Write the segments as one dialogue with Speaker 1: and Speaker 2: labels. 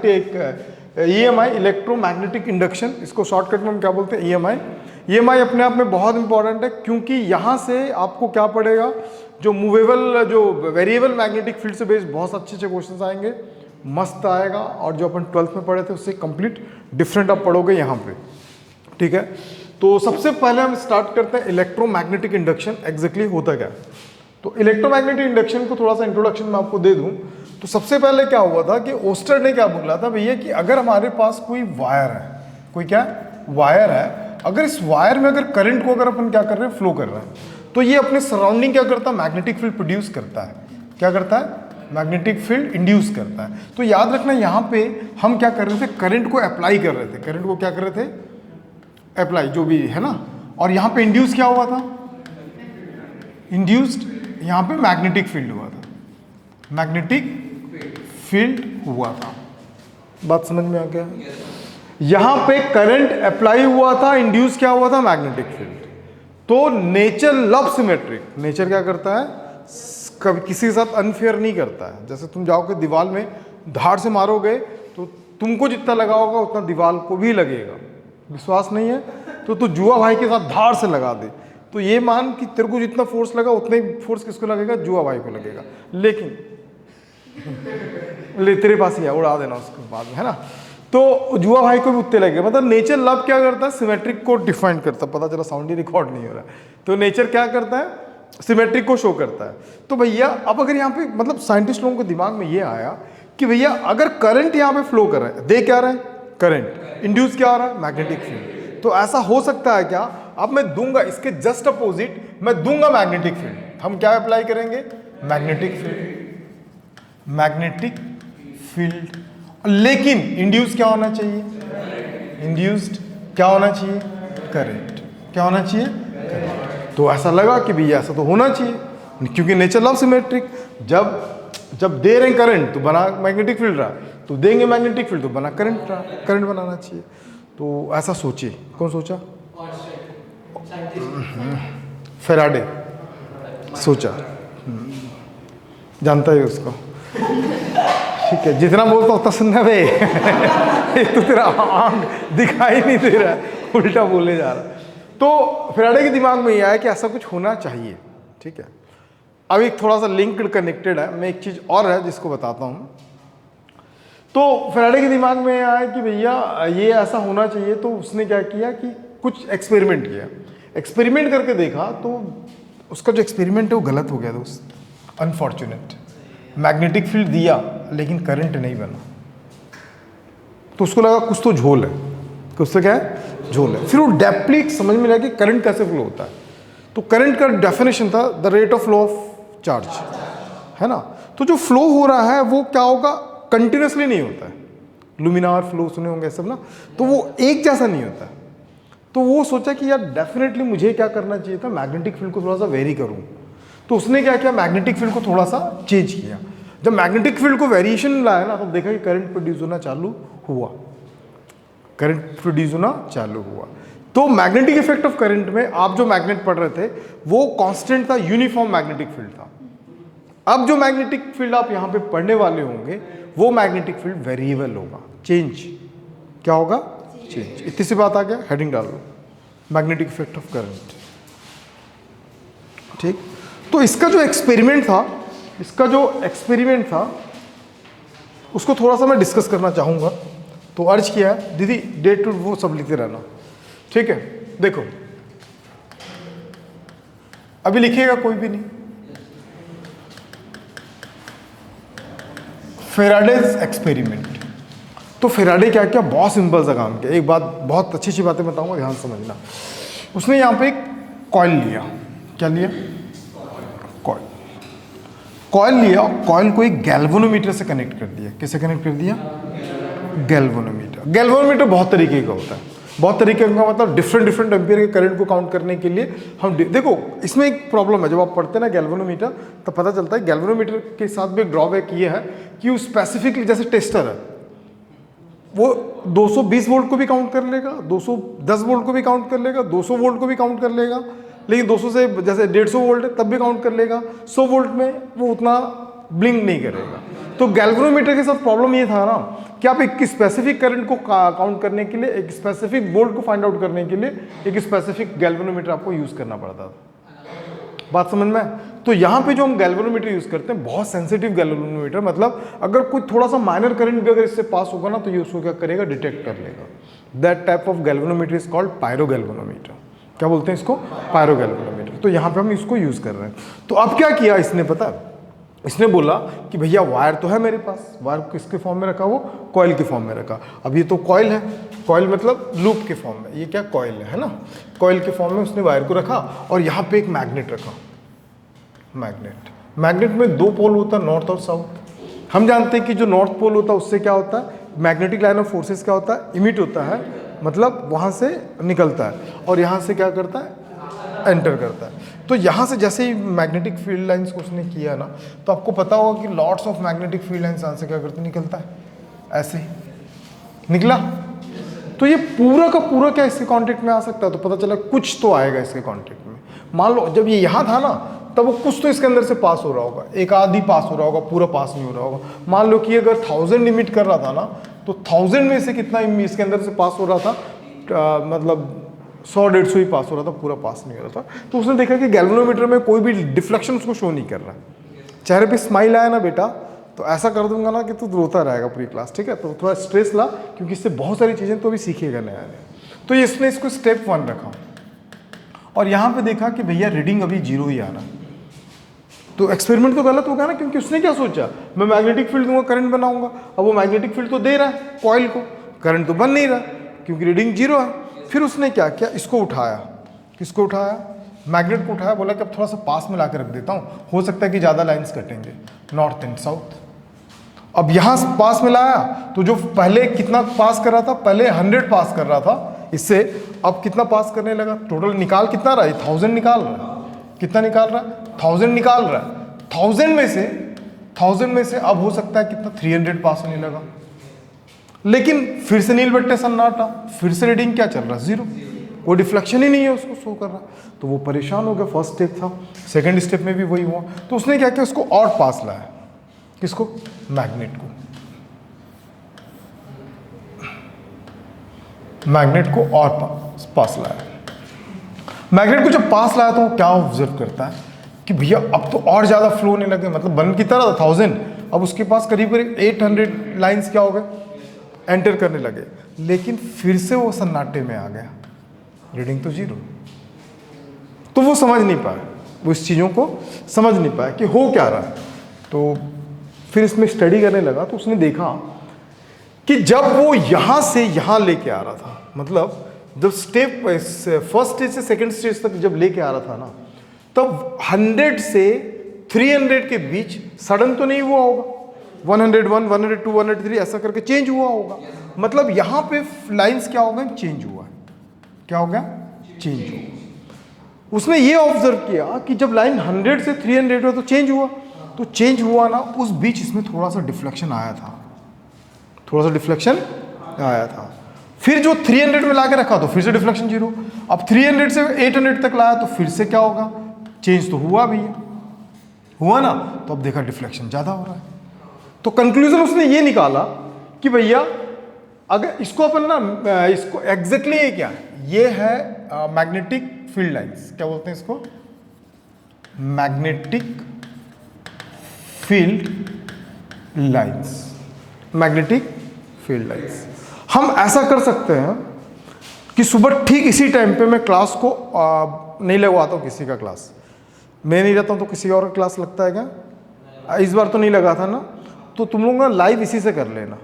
Speaker 1: EMI, electromagnetic induction, इसको shortcut में हम क्या बोलते हैं, EMI। EMI अपने आप में बहुत इंपॉर्टेंट है, क्योंकि यहाँ से आपको क्या पड़ेगा, जो मूवेबल, जो वेरिएबल मैग्नेटिक फील्ड से बेस्ड बहुत अच्छे अच्छे क्वेश्चन आएंगे, मस्त आएगा। और जो अपन 12th में पढ़े थे उससे कंप्लीट डिफरेंट आप पढ़ोगे यहाँ पे, ठीक है। तो सबसे पहले हम स्टार्ट करते हैं इलेक्ट्रोमैग्नेटिक इंडक्शन एग्जैक्टली होता क्या है। तो इलेक्ट्रोमैग्नेटिक इंडक्शन को थोड़ा सा इंट्रोडक्शन मैं आपको दे दूं। तो सबसे पहले क्या हुआ था कि ओस्टर ने क्या बोला था भैया कि अगर हमारे पास कोई वायर है, कोई क्या वायर है, अगर इस वायर में अगर करंट को अगर अपन क्या कर रहे हैं, फ्लो कर रहे हैं, तो ये अपने सराउंडिंग क्या करता है, मैग्नेटिक फील्ड प्रोड्यूस करता है। क्या करता है, मैग्नेटिक फील्ड इंड्यूस करता है। तो याद रखना यहाँ पे हम क्या कर रहे थे, करंट को अप्लाई कर रहे थे, करंट को क्या कर रहे थे, अप्लाई, जो भी है ना। और यहाँ पे इंड्यूस क्या हुआ था, इंड्यूस्ड यहाँ पे मैग्नेटिक फील्ड हुआ था, मैग्नेटिक फील्ड हुआ था। बात समझ में आ गया। यहाँ पे करंट अप्लाई हुआ था, इंड्यूस क्या हुआ था, मैग्नेटिक फील्ड। तो नेचर लव सिमेट्रिक, नेचर क्या करता है, कभी किसी के साथ अनफेयर नहीं करता है। जैसे तुम जाओगे दीवार में धार से मारोगे तो तुमको जितना लगा होगा उतना दीवार को भी लगेगा। विश्वास नहीं है तो तू जुआ भाई के साथ धार से लगा दे, तो ये मान कि तेरे को जितना फोर्स लगा उतना ही फोर्स किसको लगेगा, जुआ भाई को लगेगा। लेकिन ले तेरे पास ही है, उड़ा देना उसको बाद में, है ना। तो जुआ भाई को भी उतने लगेगा। मतलब नेचर लव क्या करता है, सिमेट्रिक को डिफाइन करता है। पता चला साउंड ही रिकॉर्ड नहीं हो रहा है। तो नेचर क्या करता है, सिमेट्रिक को शो करता है। तो भैया अब अगर यहाँ पे मतलब साइंटिस्ट लोगों के दिमाग में ये आया कि भैया अगर करंट यहाँ पे फ्लो कर रहा है, दे क्या रहा है, करंट, इंड्यूस क्या हो रहा है, मैग्नेटिक फील्ड। तो ऐसा हो सकता है क्या, अब मैं दूंगा इसके जस्ट अपोजिट, मैं दूंगा मैग्नेटिक फील्ड। हम क्या अप्लाई करेंगे, मैग्नेटिक फील्ड, मैग्नेटिक फील्ड। लेकिन इंड्यूस क्या होना चाहिए, इंड्यूस्ड क्या होना चाहिए, करंट। क्या होना चाहिए, करंट। तो ऐसा लगा कि भैया ऐसा तो होना चाहिए, क्योंकि नेचर लव सिमेट्रिक। जब दे रहे हैं करंट तो बना मैग्नेटिक फील्ड रहा, तो देंगे मैग्नेटिक फील्ड तो बना करंट रहा, करंट बनाना चाहिए। तो ऐसा सोचे, कौन सोचा, फेराडे सोचा, जानता है उसको, ठीक है। जितना बोलता उतना सुनना बे। एक तो तेरा आंख दिखाई नहीं दे रहा है, उल्टा बोले जा रहा है। तो फेराडे के दिमाग में ये आया कि ऐसा कुछ होना चाहिए, ठीक है। अब एक थोड़ा सा लिंक्ड कनेक्टेड है, मैं एक चीज और है जिसको बताता हूँ। तो फेराडे के दिमाग में आया कि भैया ये ऐसा होना चाहिए। तो उसने क्या किया कि कुछ एक्सपेरिमेंट किया, एक्सपेरिमेंट करके देखा तो उसका जो एक्सपेरिमेंट है वो गलत हो गया दोस्त, अनफॉर्चुनेट। मैग्नेटिक फील्ड दिया लेकिन करंट नहीं बना। तो उसको लगा कुछ तो झोल है, कुछ तो क्या है, झोल है। फिर वो डेप्थली समझ में लगा कि करंट कैसे फ्लो होता है। तो करंट का डेफिनेशन था the rate of flow of charge, है ना। तो जो फ्लो हो रहा है वो क्या होगा, कंटिन्यूसली नहीं होता है। लुमिनार फ्लो सुने होंगे सब ना, तो वो एक जैसा नहीं होता है। तो वो सोचा कि यार डेफिनेटली मुझे क्या करना चाहिए था, मैग्नेटिक फील्ड को थोड़ा सा वेरी करूं। तो उसने क्या किया, मैग्नेटिक फील्ड को थोड़ा सा चेंज किया। जब मैग्नेटिक फील्ड को वेरिएशन लाया ना, तो देखा कि करंट प्रोड्यूस होना चालू हुआ, करंट प्रोड्यूस होना चालू हुआ। तो मैग्नेटिक इफेक्ट ऑफ करंट में आप जो मैग्नेट पढ़ रहे थे वो कांस्टेंट था, यूनिफॉर्म मैग्नेटिक फील्ड था। अब जो मैग्नेटिक फील्ड आप यहां पे पढ़ने वाले होंगे वो मैग्नेटिक फील्ड वेरिएबल होगा, चेंज। क्या होगा, चेंज। इतनी सी बात आ गया, हेडिंग डाल लो, मैग्नेटिक इफेक्ट ऑफ करंट, ठीक। तो इसका जो एक्सपेरिमेंट था, उसको थोड़ा सा मैं डिस्कस करना चाहूंगा। तो अर्ज किया है दीदी, डेट टू वो सब लिखते रहना, ठीक है। देखो अभी लिखिएगा कोई भी नहीं, फेराडेज एक्सपेरिमेंट। तो फेराडे क्या किया, बहुत सिंपल सा काम किया। एक बात, बहुत अच्छी अच्छी बातें बताऊंगा, ध्यान समझना। उसने यहाँ पे एक कॉइल लिया, क्या लिया, कॉइल लिया। कॉइल को एक गैल्वेनोमीटर से कनेक्ट कर दिया। किससे कनेक्ट कर दिया, गैल्वेनोमीटर। गैल्वेनोमीटर बहुत तरीके का होता है, बहुत तरीके का मतलब डिफरेंट एम्पियर के करंट को काउंट करने के लिए हम देखो इसमें एक प्रॉब्लम है। जब आप पढ़ते हैं ना गैल्वेनोमीटर, तो पता चलता है गैल्वेनोमीटर के साथ भी एक ड्रॉबैक ये है कि वो स्पेसिफिकली, जैसे टेस्टर है, वो 220 वोल्ट को भी काउंट कर लेगा, 210 वोल्ट को भी काउंट कर लेगा, 200 वोल्ट को भी काउंट कर लेगा, लेकिन 200 से जैसे 150 वोल्ट है तब भी काउंट कर लेगा। 100 वोल्ट में वो उतना ब्लिंक नहीं करेगा। तो गैल्वेनोमीटर के साथ प्रॉब्लम ये था ना कि आप एक स्पेसिफिक करंट को काउंट करने के लिए, एक स्पेसिफिक वोल्ट को फाइंड आउट करने के लिए एक स्पेसिफिक गैल्वेनोमीटर आपको यूज करना पड़ता था। बात समझ में? तो यहाँ पे जो हम गैल्वेनोमीटर यूज करते हैं, बहुत सेंसिटिव गैल्वेनोमीटर, मतलब अगर कोई थोड़ा सा माइनर करंट भी अगर इससे पास होगा ना तो ये उसको क्या करेगा, डिटेक्ट कर लेगा। That type of galvanometer is called pyro galvanometer. क्या बोलते हैं इसको? Pyro galvanometer. तो यहाँ पे हम इसको यूज कर रहे हैं। तो अब क्या किया इसने पता है? इसने बोला कि भैया वायर तो है मेरे पास, वायर किसके फॉर्म में रखा, वो कॉइल के फॉर्म में रखा। अब ये तो कॉइल है, कॉइल मतलब लूप के फॉर्म में, ये क्या कॉइल है ना, कॉइल के फॉर्म में उसने वायर को रखा और यहाँ पे एक मैग्नेट रखा। मैग्नेट में दो पोल होता है, नॉर्थ और साउथ। हम जानते हैं कि जो नॉर्थ पोल होता है उससे क्या होता है, मैग्नेटिक लाइन ऑफ फोर्सेस क्या होता है, इमिट होता है, मतलब वहाँ से निकलता है, और यहाँ से क्या करता है, एंटर करता है। तो यहाँ से जैसे ही मैग्नेटिक फील्ड लाइंस को उसने किया ना, तो आपको पता होगा कि lots of magnetic field lines यहाँ से क्या करते, निकलता है, ऐसे ही निकला। तो ये पूरा का पूरा क्या इसके कांटेक्ट में आ सकता है? तो पता चला कुछ तो आएगा इसके कांटेक्ट में। मान लो जब ये यहाँ था ना, तब वो कुछ तो इसके अंदर से पास हो रहा होगा, एक आधी पास हो रहा होगा, पूरा पास नहीं हो रहा होगा। मान लो कि अगर 1000 इमिट कर रहा था ना, तो 1000 में से कितना इसके अंदर से पास हो रहा था, मतलब 100-150 ही पास हो रहा था, पूरा पास नहीं हो रहा था। तो उसने देखा कि गैल्वेनोमीटर में कोई भी डिफ्लेक्शन उसको शो नहीं कर रहा। चेहरे पे स्माइल आया ना बेटा, तो ऐसा कर दूंगा ना कि तू रोता रहेगा पूरी क्लास, ठीक है? तो थोड़ा स्ट्रेस ला, क्योंकि इससे बहुत सारी चीज़ें तो अभी सीखेगा नया नया। तो इसने इसको स्टेप 1 रखा और यहाँ पे देखा कि भैया रीडिंग अभी 0 ही आ रहा। तो एक्सपेरिमेंट तो गलत होगा ना, क्योंकि उसने क्या सोचा, मैं मैग्नेटिक फील्ड दूंगा, करंट बनाऊंगा। अब वो मैग्नेटिक फील्ड तो दे रहा है कॉइल को, करंट तो बन नहीं रहा क्योंकि रीडिंग 0 है। फिर उसने क्या किया, इसको उठाया। किसको उठाया? मैग्नेट को उठाया। बोला कि अब थोड़ा सा पास में ला के रख देता हूँ, हो सकता है कि ज़्यादा लाइन्स कटेंगे, नॉर्थ एंड साउथ। अब यहाँ पास में लाया तो जो पहले कितना पास कर रहा था, पहले 100 पास कर रहा था इससे, अब कितना पास करने लगा, टोटल निकाल कितना रहा है, 1000 निकाल रहा है। कितना निकाल रहा है? 1000 निकाल रहा है। 1000 में से अब हो सकता है कितना, 300 पास होने लगा। लेकिन फिर से नील बट्टे सन्नाटा, फिर से रीडिंग क्या चल रहा है, 0, वो डिफ्लेक्शन ही नहीं है उसको शो कर रहा। तो वो परेशान हो गया। फर्स्ट स्टेप था, सेकंड स्टेप में भी वही हुआ। तो उसने क्या किया, उसको और पास लाया। किसको? मैग्नेट को। मैग्नेट को और पास लाया। मैग्नेट को जब पास लाया तो वो क्या ऑब्जर्व करता है कि भैया अब तो और ज़्यादा फ्लो होने लगे, मतलब बन की तरह था 1000, अब उसके पास करीब करीब 800 लाइंस क्या हो गए, एंटर करने लगे। लेकिन फिर से वो सन्नाटे में आ गया, रीडिंग तो 0। तो वो समझ नहीं पाया, वो इस चीज़ों को समझ नहीं पाया कि हो क्या रहा है। तो फिर इसमें स्टडी करने लगा तो उसने देखा कि जब वो यहाँ से यहाँ लेके आ रहा था, मतलब जब स्टेप फर्स्ट स्टेज से सेकंड स्टेज तक जब लेके आ रहा था ना, तब 100 से 300 के बीच सडन तो नहीं हुआ होगा, 101, 102, 103 ऐसा करके चेंज हुआ होगा। मतलब यहाँ पे लाइंस क्या हो गए, चेंज हुआ है। क्या हो गया? चेंज हुआ। उसने ये ऑब्जर्व किया कि जब लाइन 100 से 300 हुआ तो चेंज हुआ। तो चेंज हुआ ना, उस बीच इसमें थोड़ा सा डिफ्लेक्शन आया था, थोड़ा सा डिफ्लेक्शन आया था। फिर जो 300 में ला के रखा तो फिर से डिफ्लेक्शन 0। अब 300 से 800 तक लाया तो फिर से क्या होगा, चेंज तो हुआ भी है, हुआ ना। तो अब देखा डिफ्लेक्शन ज़्यादा हो रहा है। तो कंक्लूजन उसने ये निकाला कि भैया अगर इसको अपन ना, इसको एग्जैक्टली ये क्या है, ये है मैग्नेटिक फील्ड लाइंस। क्या बोलते हैं इसको? Magnetic field lines. Magnetic field lines. हम ऐसा कर सकते हैं कि सुबह ठीक इसी टाइम पे मैं क्लास को नहीं लगवाता हूँ, किसी का क्लास मैं नहीं रहता हूँ तो किसी और का क्लास लगता है क्या? इस बार तो नहीं लगा था ना, तो तुम लोग ना लाइव इसी से कर लेना,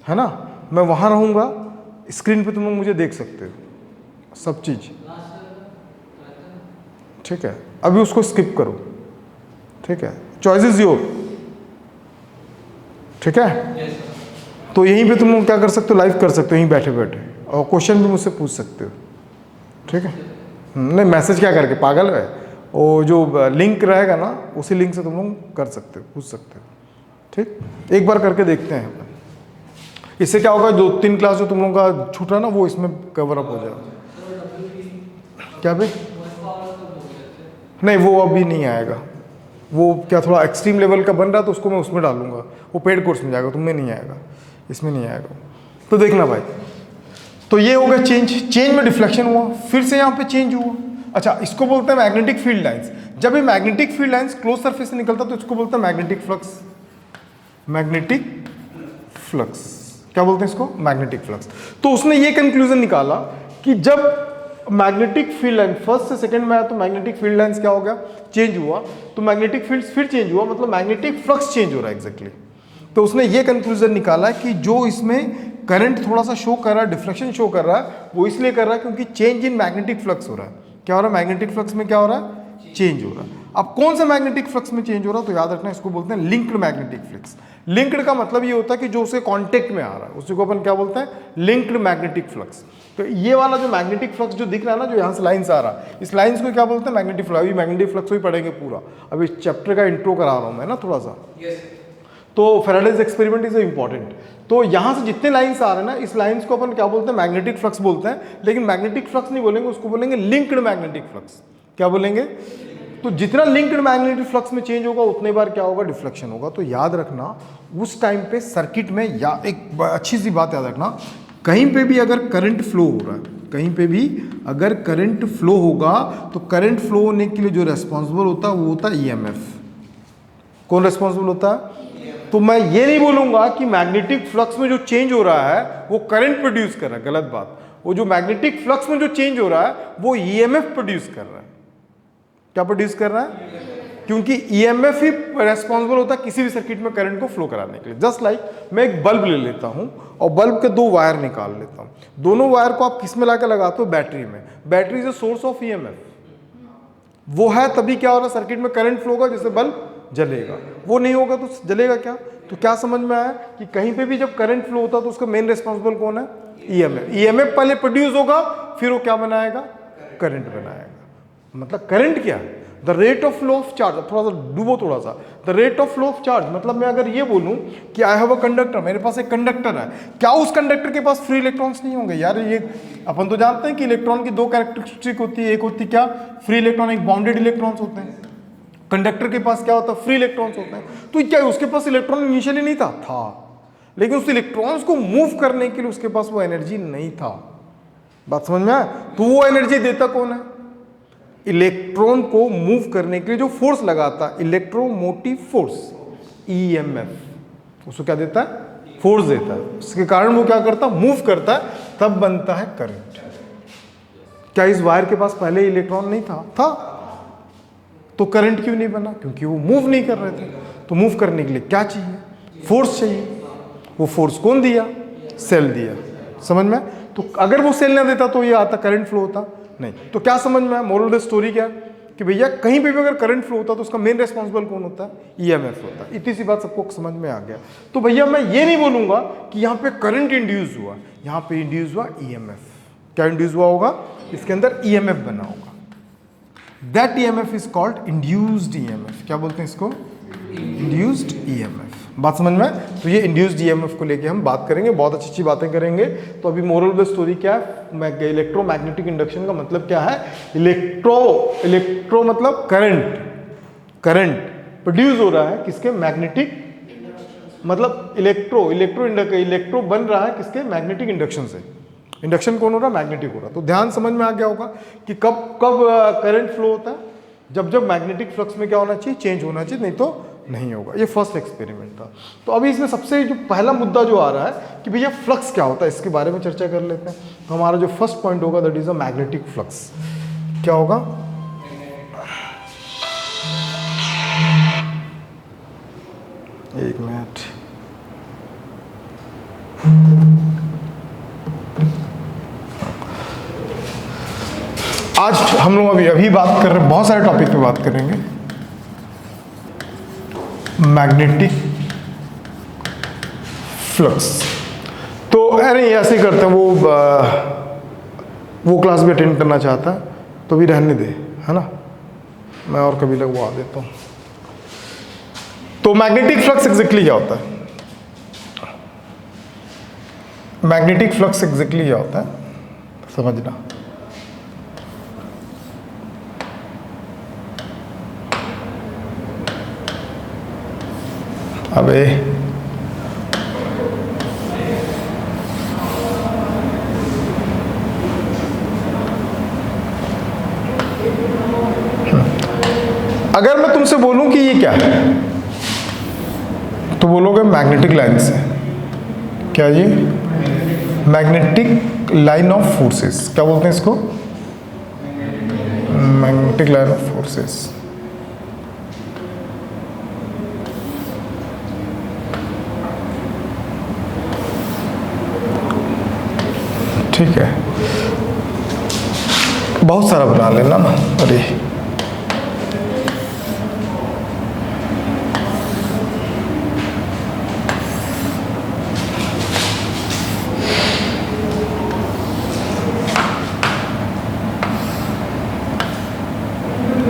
Speaker 1: है ना। मैं वहाँ रहूँगा, स्क्रीन पे तुम लोग मुझे देख सकते हो सब चीज़, ठीक है। अभी उसको स्किप करो, ठीक है, चॉइस इज योर, ठीक है। तो यहीं पे तुम लोग क्या कर सकते हो, लाइव कर सकते हो यहीं बैठे बैठे, और क्वेश्चन भी मुझसे पूछ सकते हो, ठीक है। नहीं मैसेज क्या करके, पागल है, वो जो लिंक रहेगा ना उसी लिंक से तुम लोग कर सकते हो, पूछ सकते हो, ठीक। एक बार करके देखते हैं, इससे क्या होगा, 2-3 क्लास जो तुम लोगों का छूट रहा ना वो इसमें कवर अप हो जाएगा। क्या भाई? नहीं वो अभी नहीं आएगा, वो क्या थोड़ा एक्सट्रीम लेवल का बन रहा है तो उसको मैं उसमें डालूंगा, वो पेड कोर्स में जाएगा, तुम में नहीं आएगा, इसमें नहीं आएगा। तो देखना भाई, तो ये हो गया चेंज में डिफ्लेक्शन हुआ, फिर से यहाँ पे चेंज हुआ। अच्छा, इसको बोलते हैं मैग्नेटिक फील्ड लाइंस। जब ये magnetic field lines close surface से निकलता तो इसको बोलते हैं मैग्नेटिक फ्लक्स। मैग्नेटिक फ्लक्स क्या बोलते हैं इसको? Magnetic flux. तो उसने ये कंक्लूजन निकाला कि जब मैग्नेटिक फील्ड लाइन फर्स्ट से सेकंड में आया तो मैग्नेटिक फील्ड लाइंस क्या हो गया? चेंज हुआ। तो मैग्नेटिक फील्ड फिर चेंज हुआ, मतलब मैग्नेटिक फ्लक्स चेंज हो रहा है एग्जैक्टली। तो उसने ये कंक्लूजन निकाला कि जो इसमें करंट थोड़ा सा शो कर रहा है, डिफ्लेक्शन शो कर रहा है, वो इसलिए कर रहा है क्योंकि चेंज इन मैग्नेटिक फ्लक्स हो रहा है। क्या हो रहा है? मैग्नेटिक फ्लक्स में क्या हो रहा है? चेंज हो रहा है। अब कौन सा मैग्नेटिक फ्लक्स में चेंज हो रहा है? तो याद रखना, इसको बोलते हैं लिंक्ड मैग्नेटिक फ्लक्स। लिंक्ड का मतलब ये होता है कि जो उसके कांटेक्ट में आ रहा है उसी को अपन क्या बोलते हैं? Linked magnetic flux. तो ये वाला जो मैग्नेटिक फ्लक्स जो दिख रहा है ना, जो यहाँ से लाइन्स आ रहा है, इस लाइन्स को क्या बोलते हैं? Magnetic flux. अभी मैग्नेटिक फ्लक्स ही पढ़ेंगे पूरा, अभी इस चैप्टर का इंट्रो करा रहा हूँ मैं ना थोड़ा सा। तो फैराडेज एक्सपेरिमेंट इज इंपॉर्टेंट। तो यहाँ से जितने लाइन्स आ रहे हैं ना, इस लाइन्स को अपन क्या बोलते हैं? मैग्नेटिक फ्लक्स बोलते हैं। लेकिन मैग्नेटिक फ्लक्स नहीं बोलेंगे, उसको बोलेंगे लिंक्ड मैग्नेटिक फ्लक्स। क्या बोलेंगे? तो जितना लिंक्ड मैग्नेटिक फ्लक्स में चेंज होगा उतने बार क्या होगा? डिफ्लेक्शन होगा। तो याद रखना उस टाइम पे सर्किट में, या एक अच्छी सी बात याद रखना, कहीं पे भी अगर करंट फ्लो हो रहा है, कहीं पे भी अगर करंट फ्लो होगा तो करंट फ्लो होने के लिए जो रेस्पॉन्सिबल होता है वो होता है ईएमएफ। कौन रेस्पॉन्सिबल होता है? तो मैं ये नहीं बोलूंगा कि मैग्नेटिक फ्लक्स में जो चेंज हो रहा है वो करंट प्रोड्यूस कर रहा है, गलत बात। वो जो मैग्नेटिक फ्लक्स में जो चेंज हो रहा है वो ईएमएफ प्रोड्यूस कर रहा है। क्या प्रोड्यूस कर रहा है? क्योंकि ईएमएफ ही रेस्पॉन्सिबल होता है किसी भी सर्किट में करंट को फ्लो कराने के लिए। जस्ट लाइक मैं एक बल्ब ले लेता हूं और बल्ब के दो वायर निकाल लेता हूं। दोनों वायर को आप किस में लाकर लगाते हो? बैटरी में। Battery is a source of EMF. वो है तभी क्या हो रहा है? सर्किट में करंट फ्लो होगा जिससे बल्ब जलेगा। वो नहीं होगा तो जलेगा क्या? तो क्या समझ में आया कि कहीं पे भी जब करंट फ्लो होता है तो उसका मेन रेस्पॉन्सिबल कौन है? ईएमएफ। ईएमएफ पहले प्रोड्यूस होगा, फिर वो क्या बनाएगा? करंट बनाएगा। मतलब करंट क्या है? The rate of flow of charge. थोड़ा सा डूबो, थोड़ा सा। The rate of flow of charge मतलब मैं अगर ये बोलूं कि आई हैव अ कंडक्टर, मेरे पास एक कंडक्टर है, क्या उस कंडक्टर के पास फ्री इलेक्ट्रॉन्स नहीं होंगे? यार ये अपन तो जानते हैं कि इलेक्ट्रॉन की दो कैरेक्टरिस्टिक होती है। एक होती क्या? फ्री इलेक्ट्रॉन, एक बाउंडेड इलेक्ट्रॉन्स होते हैं। कंडक्टर के पास क्या होता है? फ्री इलेक्ट्रॉन्स होते हैं। तो क्या उसके पास इलेक्ट्रॉन इनिशियली नहीं था? लेकिन उस इलेक्ट्रॉन्स को मूव करने के लिए उसके पास वो एनर्जी नहीं था। बात समझ में आया? तो वो एनर्जी देता कौन है? इलेक्ट्रॉन को मूव करने के लिए जो फोर्स लगाता है, इलेक्ट्रोमोटिव फोर्स, ईएमएफ, उसको क्या देता है? फोर्स देता है। उसके कारण वो क्या करता है? मूव करता है, तब बनता है करंट। क्या इस वायर के पास पहले इलेक्ट्रॉन नहीं था? तो करंट क्यों नहीं बना? क्योंकि वो मूव नहीं कर रहे थे। तो मूव करने के लिए क्या चाहिए? फोर्स चाहिए। वो फोर्स कौन दिया? सेल दिया। समझ में? तो अगर वो सेल ना देता तो ये आता करंट फ्लो होता नहीं। तो क्या समझ में? मोरल ऑफ द स्टोरी क्या कि भैया कहीं पे भी अगर करंट फ्लो होता तो उसका मेन रेस्पॉन्सिबल कौन होता है? ईएमएफ होता है। इतनी सी बात सबको समझ में आ गया। तो भैया मैं ये नहीं बोलूंगा कि यहाँ पे करंट इंड्यूस हुआ, यहाँ पे इंड्यूस हुआ ईएमएफ। क्या इंड्यूस हुआ होगा? इसके अंदर ईएमएफ बना होगा। That EMF is called induced EMF। क्या बोलते हैं इसको? Induced EMF। बात समझ में? तो ये induced EMF को लेके हम बात करेंगे, बहुत अच्छी अच्छी बातें करेंगे। तो अभी मोरल ऑफ द स्टोरी क्या है? इलेक्ट्रोमैग्नेटिक इंडक्शन का मतलब क्या है? इलेक्ट्रो मतलब करंट प्रोड्यूस हो रहा है किसके? मैग्नेटिक, मतलब इलेक्ट्रो बन रहा है किसके? मैग्नेटिक इंडक्शन से। इंडक्शन कौन हो रहा है? मैग्नेटिक हो रहा है। तो ध्यान समझ में आ गया होगा कि कब करंट फ्लो होता है? जब मैग्नेटिक फ्लक्स में क्या होना चाहिए? चेंज होना चाहिए, नहीं तो नहीं होगा। ये फर्स्ट एक्सपेरिमेंट था। तो अभी इसमें सबसे जो पहला मुद्दा जो आ रहा है कि भैया फ्लक्स क्या होता है, इसके बारे में चर्चा कर लेते हैं। तो हमारा जो फर्स्ट पॉइंट होगा that is a magnetic flux. क्या होगा? एक मिनट, आज हम लोग अभी बात कर रहे हैं, बहुत सारे टॉपिक पे बात करेंगे। Magnetic flux. तो अरे ऐसे ही करते हैं, वो क्लास भी अटेंड करना चाहता है तो भी रहने दे, है ना, मैं और कभी लगवा देता हूँ। तो मैग्नेटिक फ्लक्स एग्जैक्टली क्या होता है? मैग्नेटिक फ्लक्स एग्जैक्टली क्या होता है समझना। अबे अगर मैं तुमसे बोलूं कि ये क्या है तो बोलोगे मैग्नेटिक लाइन से। क्या ये मैग्नेटिक लाइन ऑफ फोर्सेस, क्या बोलते हैं इसको? Magnetic line of forces. ठीक है, बहुत सारा बना लेना ना। अरे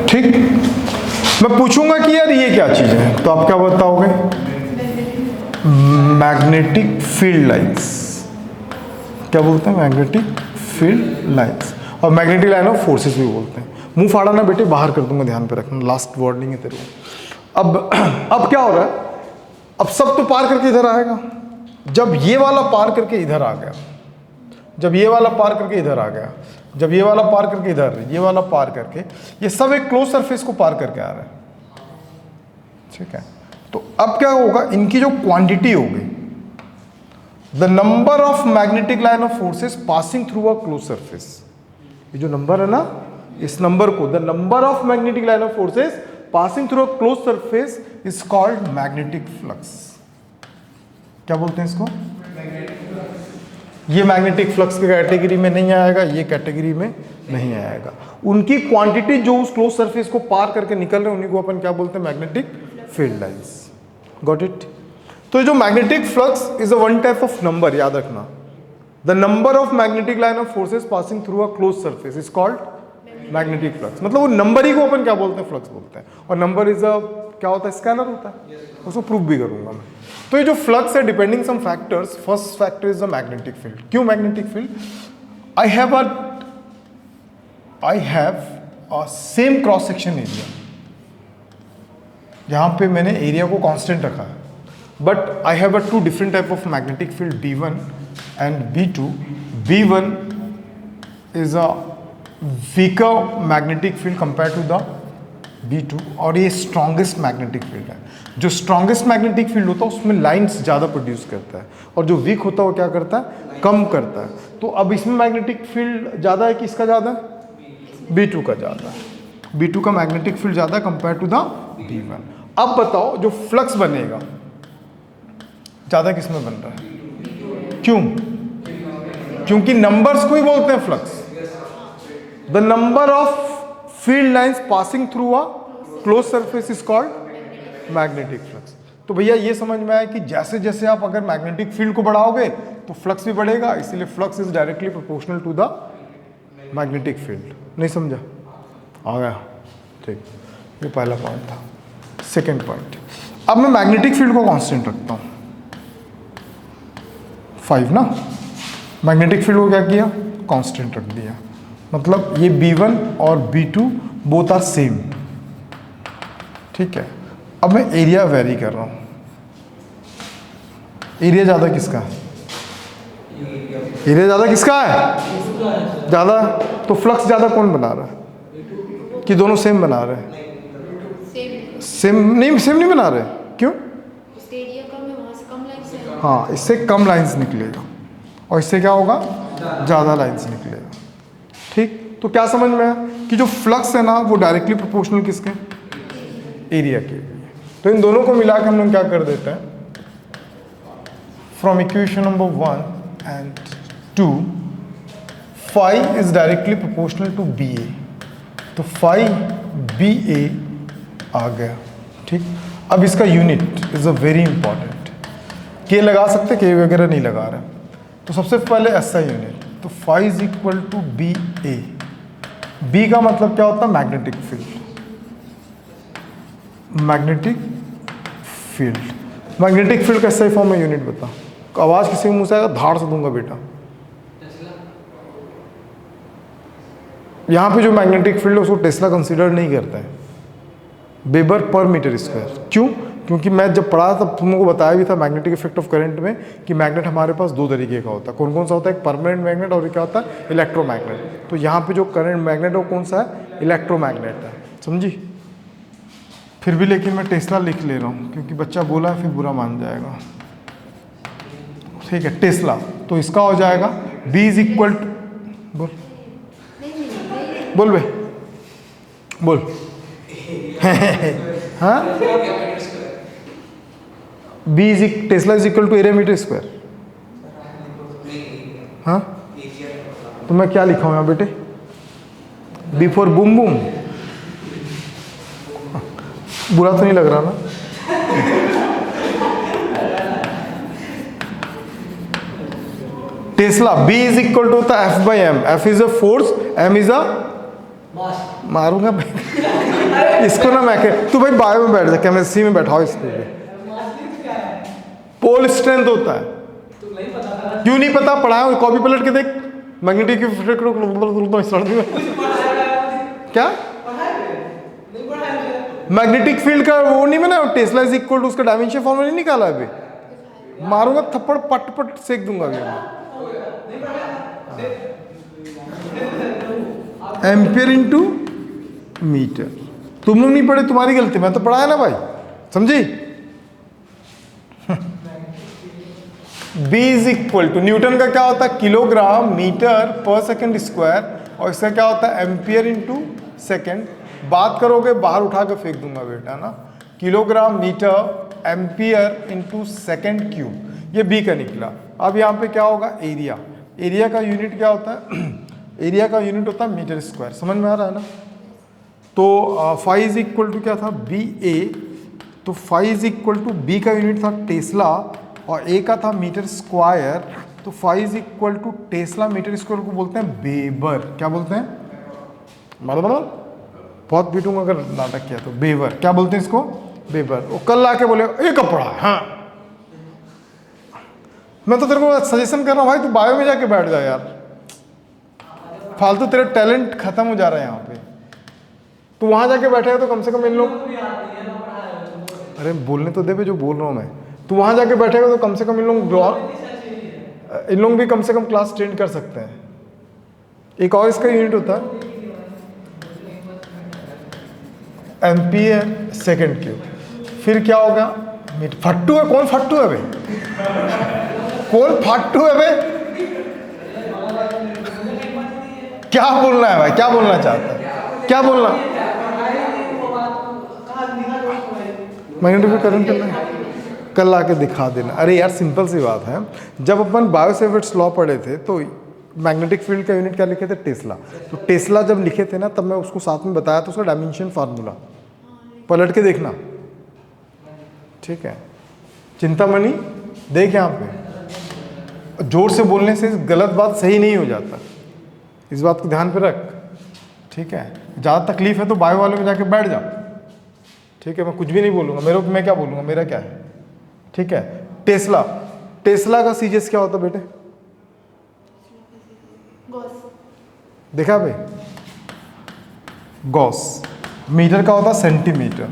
Speaker 1: ठीक, मैं पूछूंगा कि यार ये क्या चीज है, तो आप क्या बताओगे? Magnetic field lines. क्या बोलते हैं? Magnetic field lines. और मैग्नेटिक लाइन ऑफ फोर्सेस भी बोलते हैं। मुंह फाड़ा ना बेटे, बाहर कर दूंगा, ध्यान पे रखना, लास्ट वार्निंग है तेरे को। अब क्या हो रहा है? अब सब तो पार करके इधर आएगा। जब ये वाला पार करके इधर आ गया, जब ये वाला पार करके इधर आ गया, जब ये वाला पार करके इधर, ये वाला पार करके, ये सब एक क्लोज सरफेस को पार करके आ रहा है। ठीक है, तो अब क्या होगा? इनकी जो क्वांटिटी होगी, the number of magnetic line of forces passing through a close surface, ये जो नंबर है ना, इस नंबर को, the number of magnetic line of forces passing through a close surface is called magnetic flux. क्या बोलते हैं इसको? ये मैग्नेटिक फ्लक्स की कैटेगरी में नहीं आएगा, ये कैटेगरी में नहीं आएगा। उनकी क्वांटिटी जो उस क्लोज सरफेस को पार करके निकल रहे हैं, उन्हीं को अपन क्या बोलते हैं? Magnetic field lines. Got it? तो जो magnetic flux is a one type of number, याद रखना। The number of magnetic line of forces passing through a close surface is called magnetic flux. मतलब वो नंबर ही को अपन क्या बोलते हैं? फ्लक्स बोलते हैं। और नंबर इज अ क्या होता है? स्कैलर होता है। उसको प्रूव भी करूंगा मैं। तो ये जो फ्लक्स है, depending some factors, first factor is the magnetic field. क्यों magnetic field? I have a same cross section area. यहां पे मैंने एरिया को कांस्टेंट रखा है, but I have a two different type of magnetic field, B1 and B2। B1 is a weaker magnetic field compare to the B2, और ये strongest magnetic field है। जो स्ट्रॉन्गेस्ट मैग्नेटिक फील्ड होता है उसमें लाइंस ज़्यादा प्रोड्यूस करता है, और जो वीक होता है वो क्या करता है? कम करता है। तो अब इसमें मैग्नेटिक फील्ड ज़्यादा है, किसका ज़्यादा है? B2 का ज़्यादा है। B2 का मैग्नेटिक फील्ड ज़्यादा है कंपेयर टू द B1। अब बताओ, जो फ्लक्स बनेगा ज़्यादा किसमें बन रहा है? क्यों? क्योंकि नंबर्स को ही बोलते हैं flux. The number of field lines passing through a close surface is called magnetic flux. तो भैया ये समझ में आया कि जैसे जैसे आप अगर मैग्नेटिक फील्ड को बढ़ाओगे तो फ्लक्स भी बढ़ेगा, इसीलिए flux is directly proportional to the magnetic field. नहीं समझा? आ गया? ठीक, ये पहला पॉइंट था। सेकेंड पॉइंट, अब मैं मैग्नेटिक फील्ड को कांस्टेंट रखता हूं 5 ना। मैग्नेटिक फील्ड को क्या किया? कांस्टेंट रख दिया। मतलब ये B1 और B2 बोथ आर सेम। ठीक है, अब मैं एरिया वेरी कर रहा हूं। एरिया ज़्यादा किसका है? एरिया ज़्यादा किसका है? ज़्यादा। तो फ्लक्स ज़्यादा कौन बना रहा है? कि दोनों सेम बना रहे हैं? सेम नहीं बना रहे। क्यों? हाँ, इससे कम लाइंस निकलेगा और इससे क्या होगा? ज़्यादा लाइंस निकलेगा। ठीक, तो क्या समझ में आया कि जो फ्लक्स है ना वो डायरेक्टली प्रोपोर्शनल किसके? एरिया के। तो इन दोनों को मिला के हम लोग क्या कर देते हैं? From equation number 1 and 2, phi is directly proportional to BA। तो phi BA आ गया। ठीक, अब इसका unit is a very important. के लगा सकते, के वगैरह नहीं लगा रहे, तो सबसे पहले ऐसा यूनिट। तो phi is equal to BA। B का मतलब क्या होता है? Magnetic field. Magnetic field, magnetic field का सही फॉर्म में यूनिट बता। आवाज किसी के मुंह से आएगा धाड़ से दूंगा बेटा। यहां पे जो मैग्नेटिक फील्ड है उसको टेस्ला कंसीडर नहीं करता है, वेबर पर मीटर स्क्वायर। क्यों? क्योंकि मैं जब पढ़ा तब तुमको बताया भी था मैग्नेटिक इफेक्ट ऑफ करंट में कि मैग्नेट हमारे पास दो तरीके का होता है। कौन कौन सा होता है? एक परमानेंट मैग्नेट और एक क्या होता है? इलेक्ट्रोमैग्नेट। तो यहाँ पे जो करंट मैग्नेट है वो कौन सा है? इलेक्ट्रोमैग्नेट है। समझी? फिर भी लेकिन मैं टेस्ला लिख ले रहा हूँ क्योंकि बच्चा बोला फिर बुरा मान जाएगा। ठीक है, टेस्ला। तो इसका हो जाएगा B इज इक्वल टू, बोल बोल बे बोल हाँ, B is tesla is equal to area meter square. हाँ, तो मैं क्या लिखा हूँ यहाँ बेटे? B for boom boom. बुरा तो नहीं लग रहा ना? Tesla B is equal to होता है F by M. F is a force, M is a मारूंगा इसको ना मैं तू भाई बायो में बैठ जा, केमिस्ट्री में बैठाओ इसको। पोल स्ट्रेंथ होता है। क्यों नहीं पता? पढ़ाया, कॉपी पलट के देख। मैग्नेटिक क्या मैग्नेटिक फील्ड का वो नहीं बना? टेस्ला इज इक्वल टू उसका डायमेंशन फॉर्मूला नहीं निकाला अभी? मारूंगा थप्पड़, पट पट सेक दूंगा अभी मैं। Ampere into meter. तुम लोग नहीं पढ़े, तुम्हारी गलती, मैं तो पढ़ाया ना भाई। समझी? B is equal to newton का क्या होता है? किलोग्राम मीटर पर सेकंड स्क्वायर, और इसका क्या होता है? Ampere into second. बात करोगे बाहर उठा के फेंक दूंगा बेटा ना। Kilogram meter ampere into second cube, ये B का निकला। अब यहाँ पे क्या होगा? एरिया। एरिया का यूनिट क्या होता है? एरिया का यूनिट होता है मीटर स्क्वायर। समझ में आ रहा है ना? तो फाई इज इक्वल टू क्या था? BA। तो phi is equal to B का यूनिट था टेस्ला और A का था मीटर स्क्वायर। तो phi is equal to tesla meter square को बोलते हैं बेबर। क्या बोलते हैं? मतलब बहुत पीटूंगा अगर नाटक किया तो। बेबर क्या बोलते हैं इसको? बेबर। वो कल आके बोले एक कपड़ा। हाँ, मैं तो तेरे को सजेशन कर रहा हूँ भाई, तू बायो में जाके बैठ जा यार। फालतू तेरे टैलेंट खत्म हो जा रहे हैं यहाँ पे। तू वहां जाके बैठेगा तो कम से कम इन लोग, अरे बोलने तो दे बे जो बोल रहा हूँ मैं। तू वहां जाके बैठेगा तो कम से कम इन लोग भी कम से कम क्लास अटेंड कर सकते हैं। एक और इसका यूनिट होता है एम्पियर सेकेंड क्यूब। फिर क्या होगा? मीटर। फट्टू है? कौन फट्टू है बे? कौन फट्टू है बे? क्या बोलना है भाई? क्या बोलना चाहता है? क्या बोलना? मैग्नेटिक करंट चल रहा है, कल आके दिखा देना। अरे यार सिंपल सी बात है। जब अपन बायो-सेवर्ट्स लॉ पढ़े थे तो मैग्नेटिक फील्ड का यूनिट क्या लिखे थे? टेस्ला। तो टेस्ला जब लिखे थे ना, तब मैं उसको साथ में बताया था उसका डायमेंशन फार्मूला। पलट के देखना, ठीक है? चिंतामणि देख यहाँ पे, जोर से बोलने से गलत बात सही नहीं हो जाता, इस बात को ध्यान पे रख, ठीक है? ज़्यादा तकलीफ है तो बायो वाले में जाके बैठ जा, ठीक है? मैं कुछ भी नहीं बोलूँगा, मैं क्या बोलूँगा, मेरा क्या है, ठीक है? टेस्ला, टेस्ला का सीजीएस क्या होता बेटे? देखा भाई? गॉस। मीटर का होता सेंटीमीटर।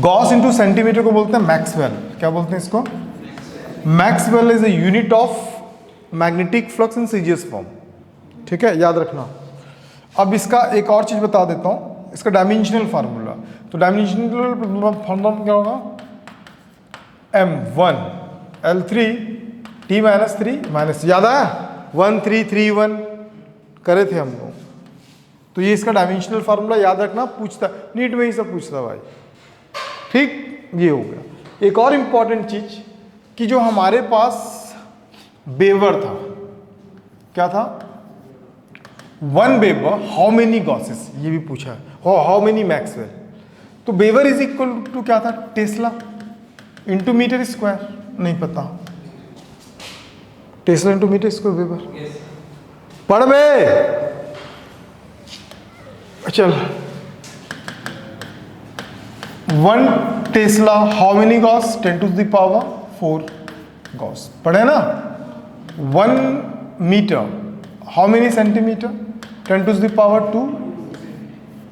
Speaker 1: गॉस इंटू सेंटीमीटर को बोलते हैं मैक्सवेल। क्या बोलते हैं इसको? Maxwell is a unit of magnetic flux in CGS form, ठीक है? याद रखना। अब इसका एक और चीज बता देता हूं, इसका डायमेंशनल फार्मूला। तो डायमेंशनल फार्मूला क्या होगा? M1 L3 T minus 3 minus, याद आया? 1 3 3 1 करे थे हम लोग। तो ये इसका डायमेंशनल फार्मूला याद रखना, पूछता नीट में ही सब पूछता भाई, ठीक? ये हो गया। एक और इंपॉर्टेंट चीज कि जो हमारे पास बेवर था, क्या था? 1 बेवर हाउ मेनी गॉसेस, ये भी पूछा है, हाउ मेनी मैक्सवेल। तो बेवर इज इक्वल टू क्या था? टेस्ला इंटू मीटर स्क्वायर, नहीं पता, tesla into meter square weber. पढ़ बे, चल। 1 tesla how many gauss? 10 to the power 4 gauss, पढ़े ना? 1 meter how many centimeter? 10 to the power 2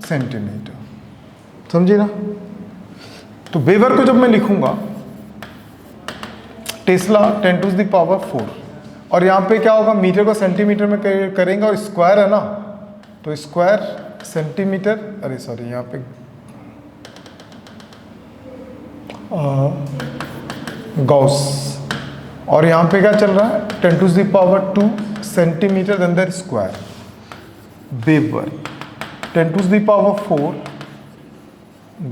Speaker 1: centimeter, समझे ना? तो वेबर को जब मैं लिखूंगा टेस्ला 10⁴, और यहाँ पे क्या होगा, मीटर को सेंटीमीटर में करेंगे और स्क्वायर है ना, तो स्क्वायर सेंटीमीटर, अरे सॉरी यहाँ पे गॉस, और यहाँ पे क्या चल रहा है 10⁻² सेंटीमीटर अंदर square. Weber 10⁴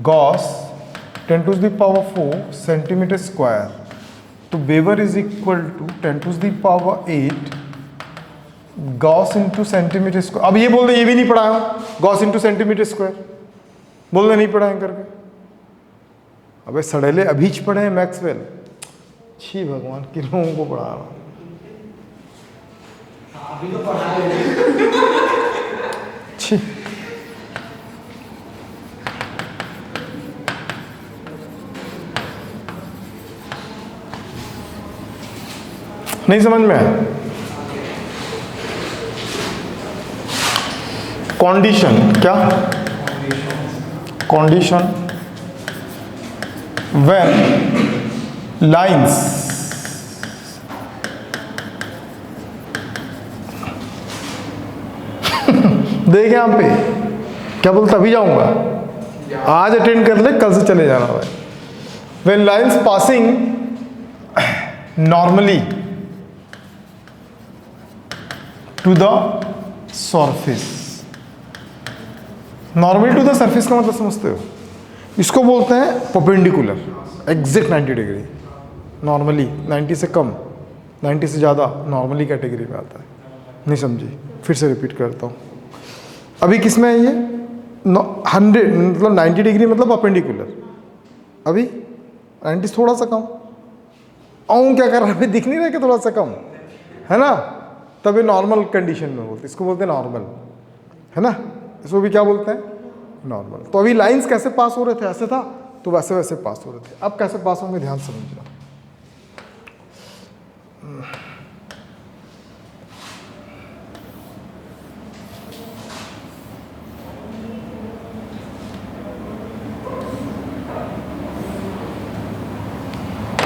Speaker 1: gauss 10⁴ centimetre square, तो weber is equal to 10⁸ gauss into centimetre square. अब ये बोल दे ये भी नहीं पढ़ाया हूं, गॉस इंटू सेंटीमीटर स्क्वायर बोल दे नहीं पढ़ाए करके। अबे सड़ेले अभीच पढ़े हैं मैक्सवेल, छी भगवान किन लोगों को पढ़ा रहा हूं। छी नहीं समझ में आया। कंडीशन क्या, कंडीशन व्हेन लाइंस देख यहां पे क्या बोलता, अभी जाऊंगा, आज अटेंड कर ले, कल से चले जाना भाई। When lines passing normally to the surface, normally to the surface का मतलब समझते हो, इसको बोलते हैं परपेंडिकुलर, एग्जैक्ट 90 डिग्री। नॉर्मली 90 से कम, 90 से ज़्यादा नॉर्मली कैटेगरी में आता है। नहीं समझी, फिर से रिपीट करता हूँ। अभी किस में है ये 100 मतलब 90 डिग्री मतलब परपेंडिकुलर, अभी 90 थोड़ा सा कम, आऊँ क्या कर रहा है, दिख नहीं रहा कि थोड़ा सा कम है ना, तभी नॉर्मल कंडीशन में बोलते, इसको बोलते हैं नॉर्मल, है ना, इसको भी क्या बोलते हैं नॉर्मल। तो अभी लाइंस कैसे पास हो रहे थे, ऐसे था तो वैसे वैसे पास हो रहे थे, अब कैसे पास होंगे ध्यान समझना।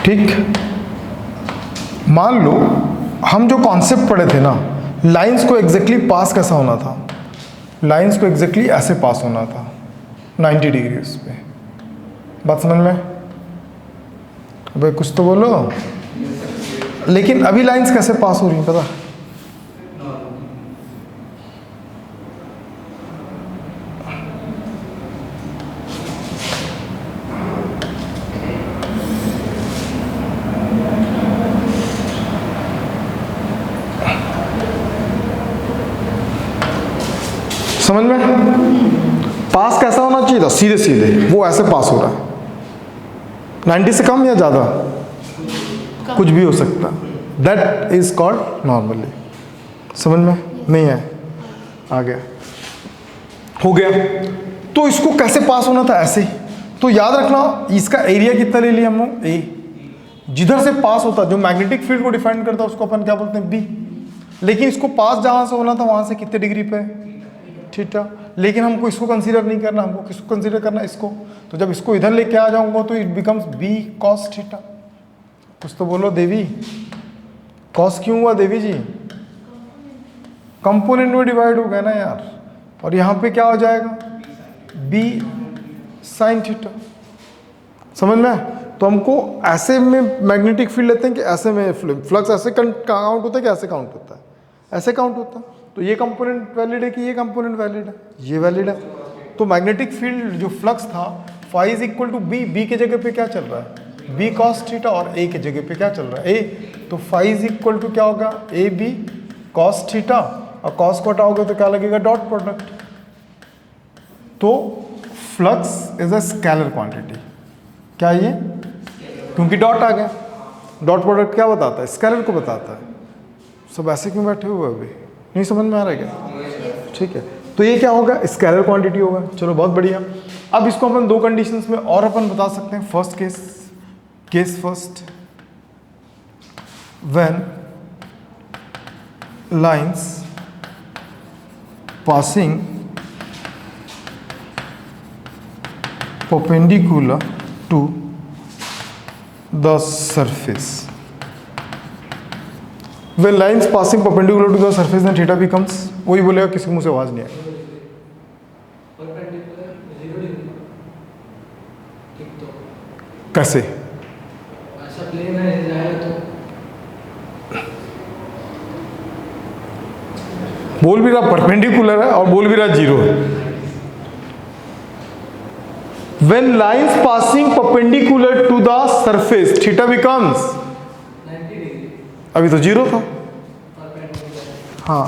Speaker 1: ठीक, मान लो हम जो कॉन्सेप्ट पढ़े थे ना, लाइंस को एग्जैक्टली पास कैसा होना था, लाइंस को एग्जैक्टली ऐसे पास होना था 90 डिग्री उस पर, बात समझ में। अबे कुछ तो बोलो, लेकिन अभी लाइंस कैसे पास हो रही हैं पता, समझ में, पास कैसा होना चाहिए था, सीधे सीधे, वो ऐसे पास हो रहा है 90 से कम या ज़्यादा, कुछ भी हो सकता, दैट इज कॉल्ड नॉर्मली। समझ में नहीं है, आ गया, हो गया। तो इसको कैसे पास होना था, ऐसे। तो याद रखना इसका एरिया कितना ले लिया हम लोग, ए, जिधर से पास होता, जो मैग्नेटिक फील्ड को डिफाइन करता है उसको अपन क्या बोलते हैं, बी, लेकिन इसको पास जहां से होना था वहां से कितने डिग्री पे, थीटा, लेकिन हमको इसको कंसीडर नहीं करना, हमको किसको कंसीडर करना, इसको। तो जब इसको इधर लेके आ जाऊंगा तो it becomes B cos theta. कुछ तो बोलो देवी, कॉस क्यों हुआ देवी जी, कंपोनेंट में डिवाइड हो गया ना यार, और यहाँ पे क्या हो जाएगा बी साइन थीटा। समझ में। तो हमको ऐसे में मैग्नेटिक फील्ड लेते हैं कि ऐसे में फ्लक्स ऐसे काउंट होता है कि ऐसे काउंट होता है, ऐसे काउंट होता है। तो ये कंपोनेंट वैलिड है कि ये कंपोनेंट वैलिड है, ये वैलिड है। तो मैग्नेटिक फील्ड जो फ्लक्स था phi is equal to B, B के जगह पे क्या चल रहा है बी कॉस थीटा, और ए के जगह पे क्या चल रहा है ए। तो फाई इज इक्वल टू क्या होगा ए बी कॉस थीटा, और कॉस को हटाओगे तो क्या लगेगा डॉट प्रोडक्ट। तो flux is a scalar quantity, क्या ये, क्योंकि डॉट आ गया, डॉट प्रोडक्ट क्या बताता है स्केलर को बताता है। सब ऐसे क्यों बैठे हुए अभी, नहीं समझ में आ रहा है क्या, ठीक है। तो ये क्या होगा स्केलर क्वांटिटी होगा, चलो बहुत बढ़िया। अब इसको अपन दो कंडीशंस में और अपन बता सकते हैं। First case first, when lines passing perpendicular to the surface. When lines passing perpendicular to the surface then theta becomes, वही बोलेगा, किसी मुंह से आवाज नहीं आएगी। कैसे?
Speaker 2: ऐसा प्लेन है तो
Speaker 1: बोल भी रहा परपेंडिकुलर है और बोल भी रहा जीरो है। When lines passing perpendicular to the surface theta becomes,
Speaker 2: 90 degree
Speaker 1: अभी तो जीरो था। हाँ,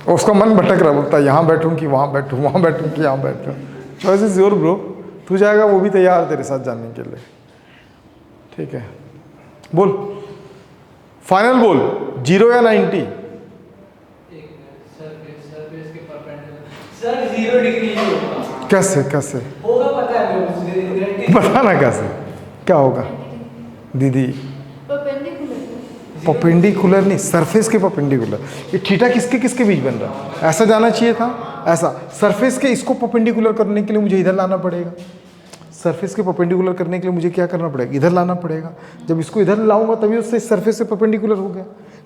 Speaker 1: उसका मन भटक रहा, बोलता है यहाँ बैठूं कि वहाँ बैठूं, वहाँ बैठूं कि यहाँ बैठूं। चॉइस इज योर ब्रो, तू जाएगा, वो भी तैयार है तेरे साथ जाने के लिए। ठीक है, बोल फाइनल बोल, जीरो या 90?
Speaker 2: सरफेस के परपेंडिकुलर सर 0 डिग्री ही होगा।
Speaker 1: कैसे कैसे
Speaker 2: होगा पता है मुझे,
Speaker 1: बताना कैसे, क्या होगा दीदी? परपेंडिकुलर नहीं, सरफेस के परपेंडिकुलर। ये थीटा किसके किसके बीच बन रहा है? ऐसा जाना चाहिए था, ऐसा। सरफेस के इसको परपेंडिकुलर करने के लिए मुझे इधर लाना पड़ेगा। सरफेस के परपेंडिकुलर करने के लिए मुझे क्या करना पड़ेगा? इधर लाना पड़ेगा। जब इसको इधर लाऊंगा तभी उससे सरफेस से परपेंडिकुलर हो गया,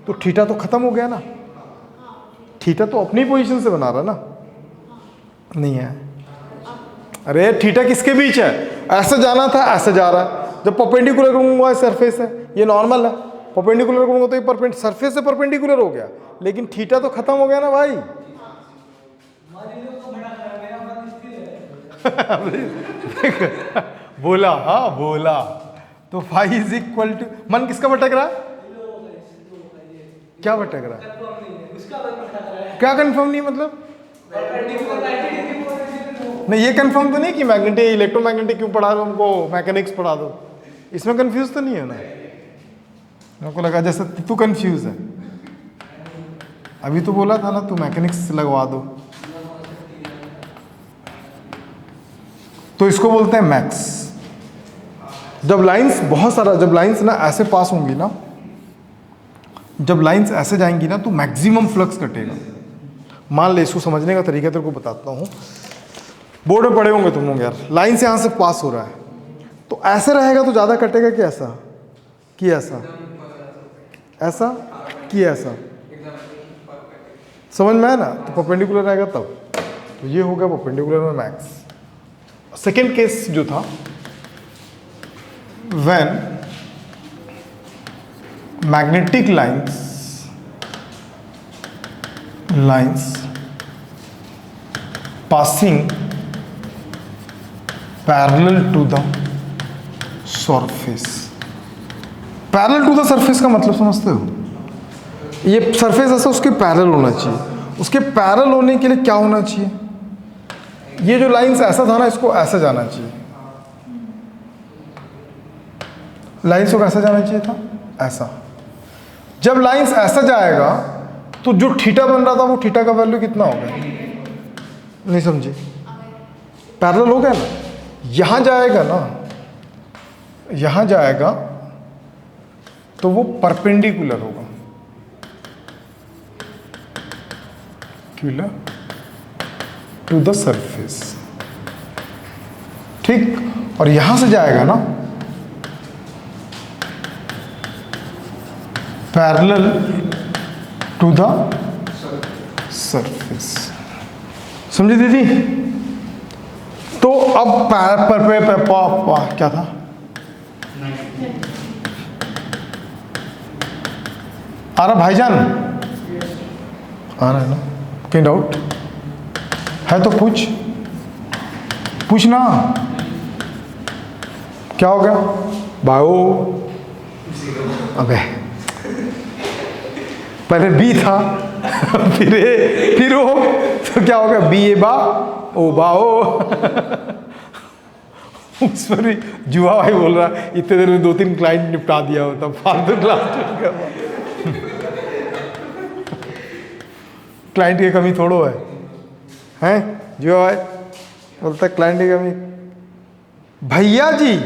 Speaker 1: तो थीटा तो खत्म हो गया ना। थीटा तो अपनी पोजीशन से बना रहा ना, नहीं है? अरे थीटा किसके बीच है? ऐसा जाना था, ऐसा जा रहा है। जब परपेंडिकुलर करूंगा सरफेस है, ये नॉर्मल है। परपेंडिकुलर करूंगा तो ये सरफेस से परपेंडिकुलर हो गया, लेकिन थीटा तो खत्म हो गया ना भाई। बोला, हाँ बोला। तो फाई इज इक्वल टू, मन किसका भटक रहा? क्या भटक रहा? क्या कंफर्म नहीं मतलब? नहीं, ये कंफर्म तो नहीं कि मैग्नेटिक इलेक्ट्रोमैग्नेटिक क्यों पढ़ा रहे हो हमको, मैकेनिक्स पढ़ा दो। इसमें कंफ्यूज तो नहीं है ना? मेरे को लगा जैसे तू कंफ्यूज है। अभी तो बोला था ना तू मैकेनिक्स लगवा दो। तो इसको बोलते हैं मैक्स। जब लाइंस बहुत सारा, जब लाइंस ना ऐसे पास होंगी ना, जब लाइंस ऐसे जाएंगी ना तो मैक्सिमम फ्लक्स कटेगा। मान ले, इसको समझने का तरीका तेरे को बताता हूँ। बोर्ड में पढ़े होंगे तुम लोग यार, लाइन से यहाँ से पास हो रहा है तो ऐसे रहेगा तो ज़्यादा कटेगा कि ऐसा कि ऐसा, ऐसा कि ऐसा, समझ में आया ना? तो परपेंडिकुलर रहेगा तब, तो ये हो गया परपेंडिकुलर में मैक्स। सेकेंड केस जो था, when magnetic lines passing parallel to the surface। Parallel to the surface का मतलब समझते हो? ये सरफेस ऐसा उसके पैरेलल होना चाहिए। उसके पैरेलल होने के लिए क्या होना चाहिए? ये जो लाइंस ऐसा था ना, इसको ऐसा जाना चाहिए। लाइंस को कैसा जाना चाहिए था? ऐसा। जब लाइंस ऐसा जाएगा तो जो थीटा बन रहा था वो थीटा का वैल्यू कितना हो गया? नहीं समझे? पैरेलल हो गया ना। यहां जाएगा ना, यहां जाएगा तो वो परपेंडिकुलर होगा, टू द सरफेस, ठीक। और यहां से जाएगा ना पैरेलल टू द सरफेस। समझे दीदी? तो अब क्या था? आ रहा भाईजान? आ रहा है ना? कहीं डाउट है तो पूछ ना। क्या हो गया? बायो, अबे पहले बी था फिर ओ, तो क्या हो गया? बी ए बा ओ बा ओ। उस पर भी जुआ भाई बोल रहा है इतने देर में 2-3 क्लाइंट निपटा दिया होता, फालतू क्लास क्लाइंट की कमी थोड़ो है जुआ भाई बोलता है क्लाइंट की कमी। भैया जी,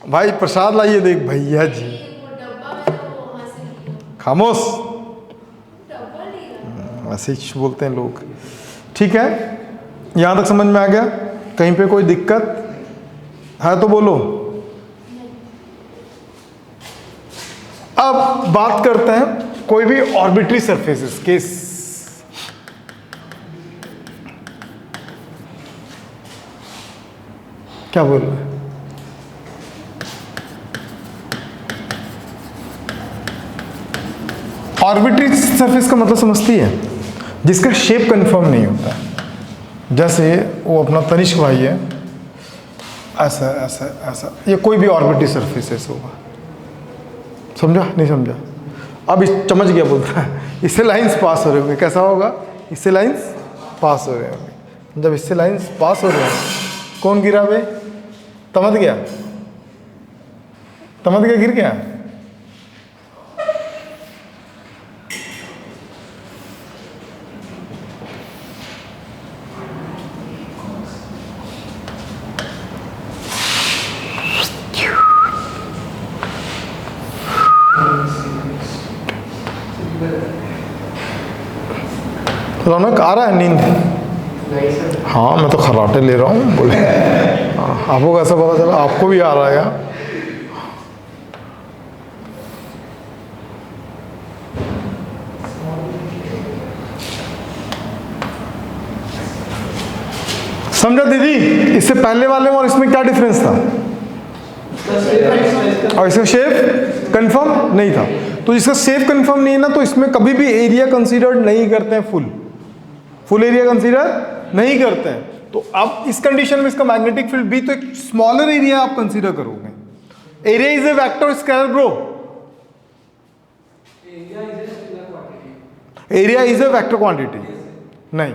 Speaker 1: भाई प्रसाद लाइए देख, भैया जी खामोश, ऐसे ही बोलते हैं लोग। ठीक है, यहाँ तक समझ में आ गया? कहीं पे कोई दिक्कत? है तो बोलो। अब बात करते हैं कोई भी ऑर्बिटरी सरफेसेस केस। क्या बोल रहे हैं? ऑर्बिटरी सरफेस का मतलब समझती है, जिसका शेप कंफर्म नहीं होता है। जैसे वो अपना तनिष्क भाई है, ऐसा ऐसा ऐसा, ये कोई भी ऑर्बिटरी सरफेस ऐसा होगा। समझा नहीं समझा? अब इस समझ गया बोलता है, इससे लाइंस पास हो रहे होंगे, कैसा होगा? इससे लाइंस पास हो रहे होंगे। जब इससे लाइंस पास हो रहे हैं, कौन गिरा बे? तमद गया, तमद गया, गिर गया। रौनक आ रहा है नींद? हाँ मैं तो खर्राटे ले रहा हूँ बोले। आपको कैसा पता चला? आपको भी आ रहा है क्या? समझा दीदी? इससे पहले वाले में और इसमें क्या डिफरेंस था? और इसका शेप कंफर्म नहीं था। तो इसका शेप कंफर्म नहीं है ना, तो इसमें कभी भी एरिया कंसीडर्ड नहीं करते हैं, फुल एरिया कंसीडर नहीं करते हैं। तो अब इस कंडीशन में इसका मैग्नेटिक फील्ड भी, तो एक स्मॉलर एरिया आप कंसीडर करोगे। Area is a vector scalar bro, area is a vector quantity नहीं,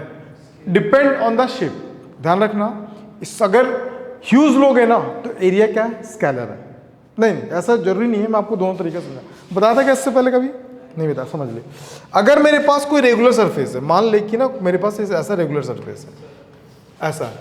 Speaker 1: डिपेंड ऑन द शेप। ध्यान रखना, इस अगर ह्यूज लोग है ना तो एरिया क्या है? स्केलर है। नहीं ऐसा जरूरी नहीं है, मैं आपको दोनों तरीके से बताया था क्या इससे पहले? कभी नहीं बताया, समझ ले। अगर मेरे पास कोई रेगुलर सरफेस है, मान ले कि ना मेरे पास ऐसा रेगुलर सरफेस है, ऐसा है,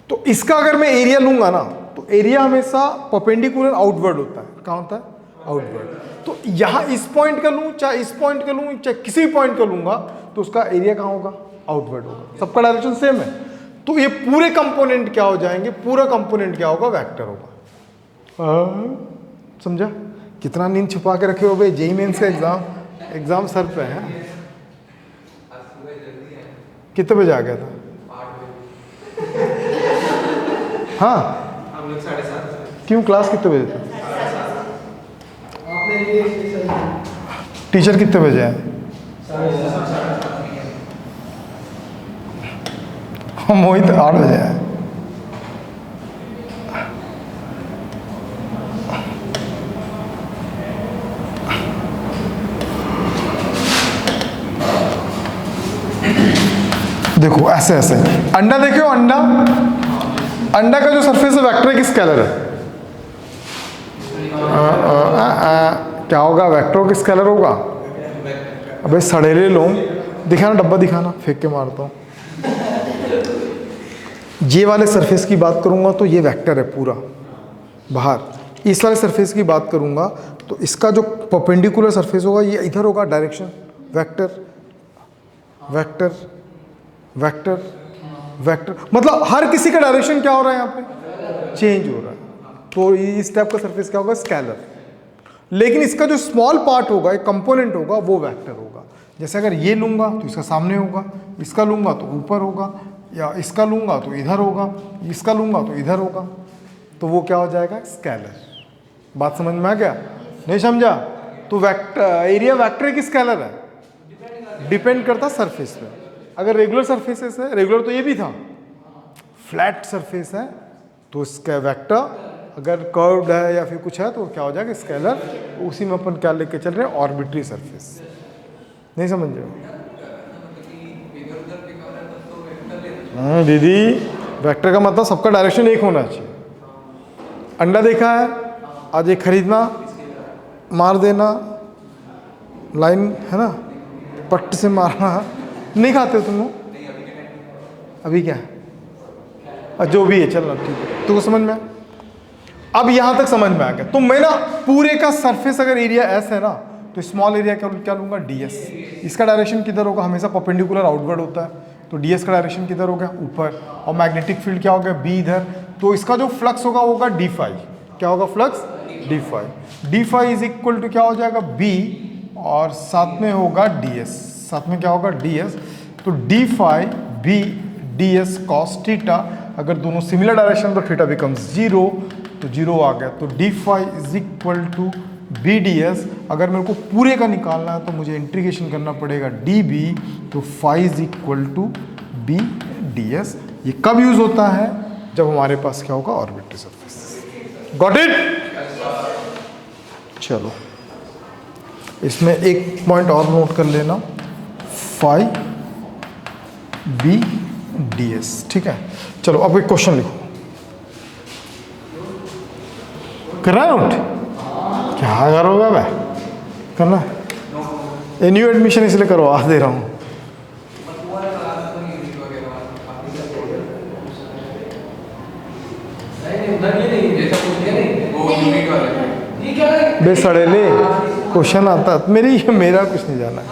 Speaker 1: तो इसका अगर मैं एरिया लूंगा ना, तो एरिया हमेशा परपेंडिकुलर आउटवर्ड होता है। कहाँ होता है? आउटवर्ड। तो यहां इस पॉइंट का लूं, चाहे इस पॉइंट का लूं, चाहे किसी पॉइंट का लूंगा, तो उसका एरिया कहाँ होगा? आउटवर्ड होगा। सबका डायरेक्शन सेम है, तो ये पूरे कंपोनेंट क्या हो जाएंगे? पूरा कंपोनेंट क्या होगा? वेक्टर होगा। समझा? कितना नींद छुपा के रखे हो भाई? जेईई मेंस का एग्जाम सर पे है। कितने बजे आ गया था? हाँ
Speaker 2: हम लोग 7:30।
Speaker 1: क्यों? क्लास कितने बजे था? टीचर कितने बजे आए? मोहित 8 बजे आए। देखो ऐसे ऐसे अंडा देखो, अंडा का जो सरफेस है वेक्टर है कि स्केलर है? क्या होगा? वेक्टर कि स्केलर होगा? अबे सड़ेले लोग, दिखाना डब्बा, दिखाना, फेंक के मारता हूँ। ये वाले सरफेस की बात करूंगा तो ये वेक्टर है पूरा बाहर। इस वाले सरफेस की बात करूंगा तो इसका जो परपेंडिकुलर सरफेस होगा ये इधर होगा, direction vector vector vector vector, मतलब हर किसी का डायरेक्शन क्या हो रहा है? यहाँ पे चेंज हो रहा है। तो इस टाइप का सरफेस क्या होगा? स्केलर। लेकिन इसका जो स्मॉल पार्ट होगा, एक कंपोनेंट होगा, वो वेक्टर होगा। जैसे अगर ये लूंगा तो इसका सामने होगा, इसका लूंगा तो ऊपर होगा, या इसका लूंगा तो इधर होगा, इसका लूंगा तो इधर होगा, तो वो क्या हो जाएगा? स्केलर। बात समझ में आ गया? नहीं समझा? तो वेक्टर, एरिया वेक्टर है कि स्केलर है? डिपेंड करता सरफेस पे। अगर रेगुलर सरफेसेस है, रेगुलर तो ये भी था, फ्लैट सरफेस है तो इसका वेक्टर, अगर कर्व्ड है या फिर कुछ है तो क्या हो जाएगा? स्केलर। उसी में अपन क्या लेके चल रहे हैं? Arbitrary surface. नहीं समझ रहे हो? दीदी वेक्टर का मतलब सबका डायरेक्शन एक होना चाहिए। अंडा देखा है? आज एक खरीदना, मार देना, लाइन है ना, पट्ट से मारना। नहीं खाते हो तुम लोग? अभी क्या है? जो भी है चलना, ठीक है, तुमको समझ में? अब यहां तक समझ में आ गया। तो मैं ना पूरे का सरफेस अगर एरिया एस है ना, तो स्मॉल एरिया क्या लूंगा? ds। इसका डायरेक्शन किधर होगा? हमेशा परपेंडिकुलर आउटवर्ड होता है, तो ds का डायरेक्शन किधर हो गया? ऊपर। और मैग्नेटिक फील्ड क्या हो गया? b इधर, तो इसका जो फ्लक्स होगा वो होगा डी फाई। क्या होगा flux? D phi. D phi is equal to क्या हो जाएगा? बी, और साथ में होगा डी एस। साथ में क्या होगा? D S. तो D phi B D S cos theta, अगर दोनों सिमिलर डायरेक्शन तो थीटा बिकम्स जीरो, तो जीरो आ गया। तो D phi is equal to B D S. अगर मेरे को पूरे का निकालना है तो मुझे इंटीग्रेशन करना पड़ेगा डी बी, तो phi is equal to B D S. ये कब यूज होता है? जब हमारे पास क्या होगा? Arbitrary surface. Got it? चलो इसमें एक पॉइंट और नोट कर लेना, फाई बी डी एस। ठीक है, चलो अब एक क्वेश्चन लिखो। कर रहा है नोट? क्या करोगे भाई? करना है? न्यू एडमिशन इसलिए करवा दे रहा हूँ। बेसड़े ले क्वेश्चन आता, मेरा कुछ नहीं जाना है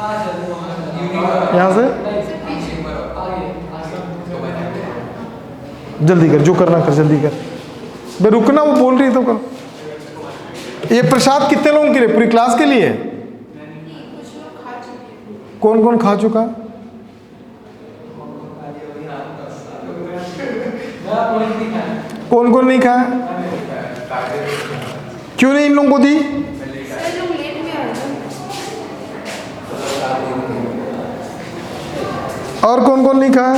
Speaker 1: यहाँ से। जल्दी कर, जो करना कर, जल्दी कर बे। रुकना, वो बोल रही तो करो। ये प्रसाद कितने लोगों के लिए? पूरी क्लास के लिए? कौन कौन खा चुका? कौन कौन नहीं खाया? क्यों नहीं इन लोगों को दी? और कौन कौन नहीं खाया?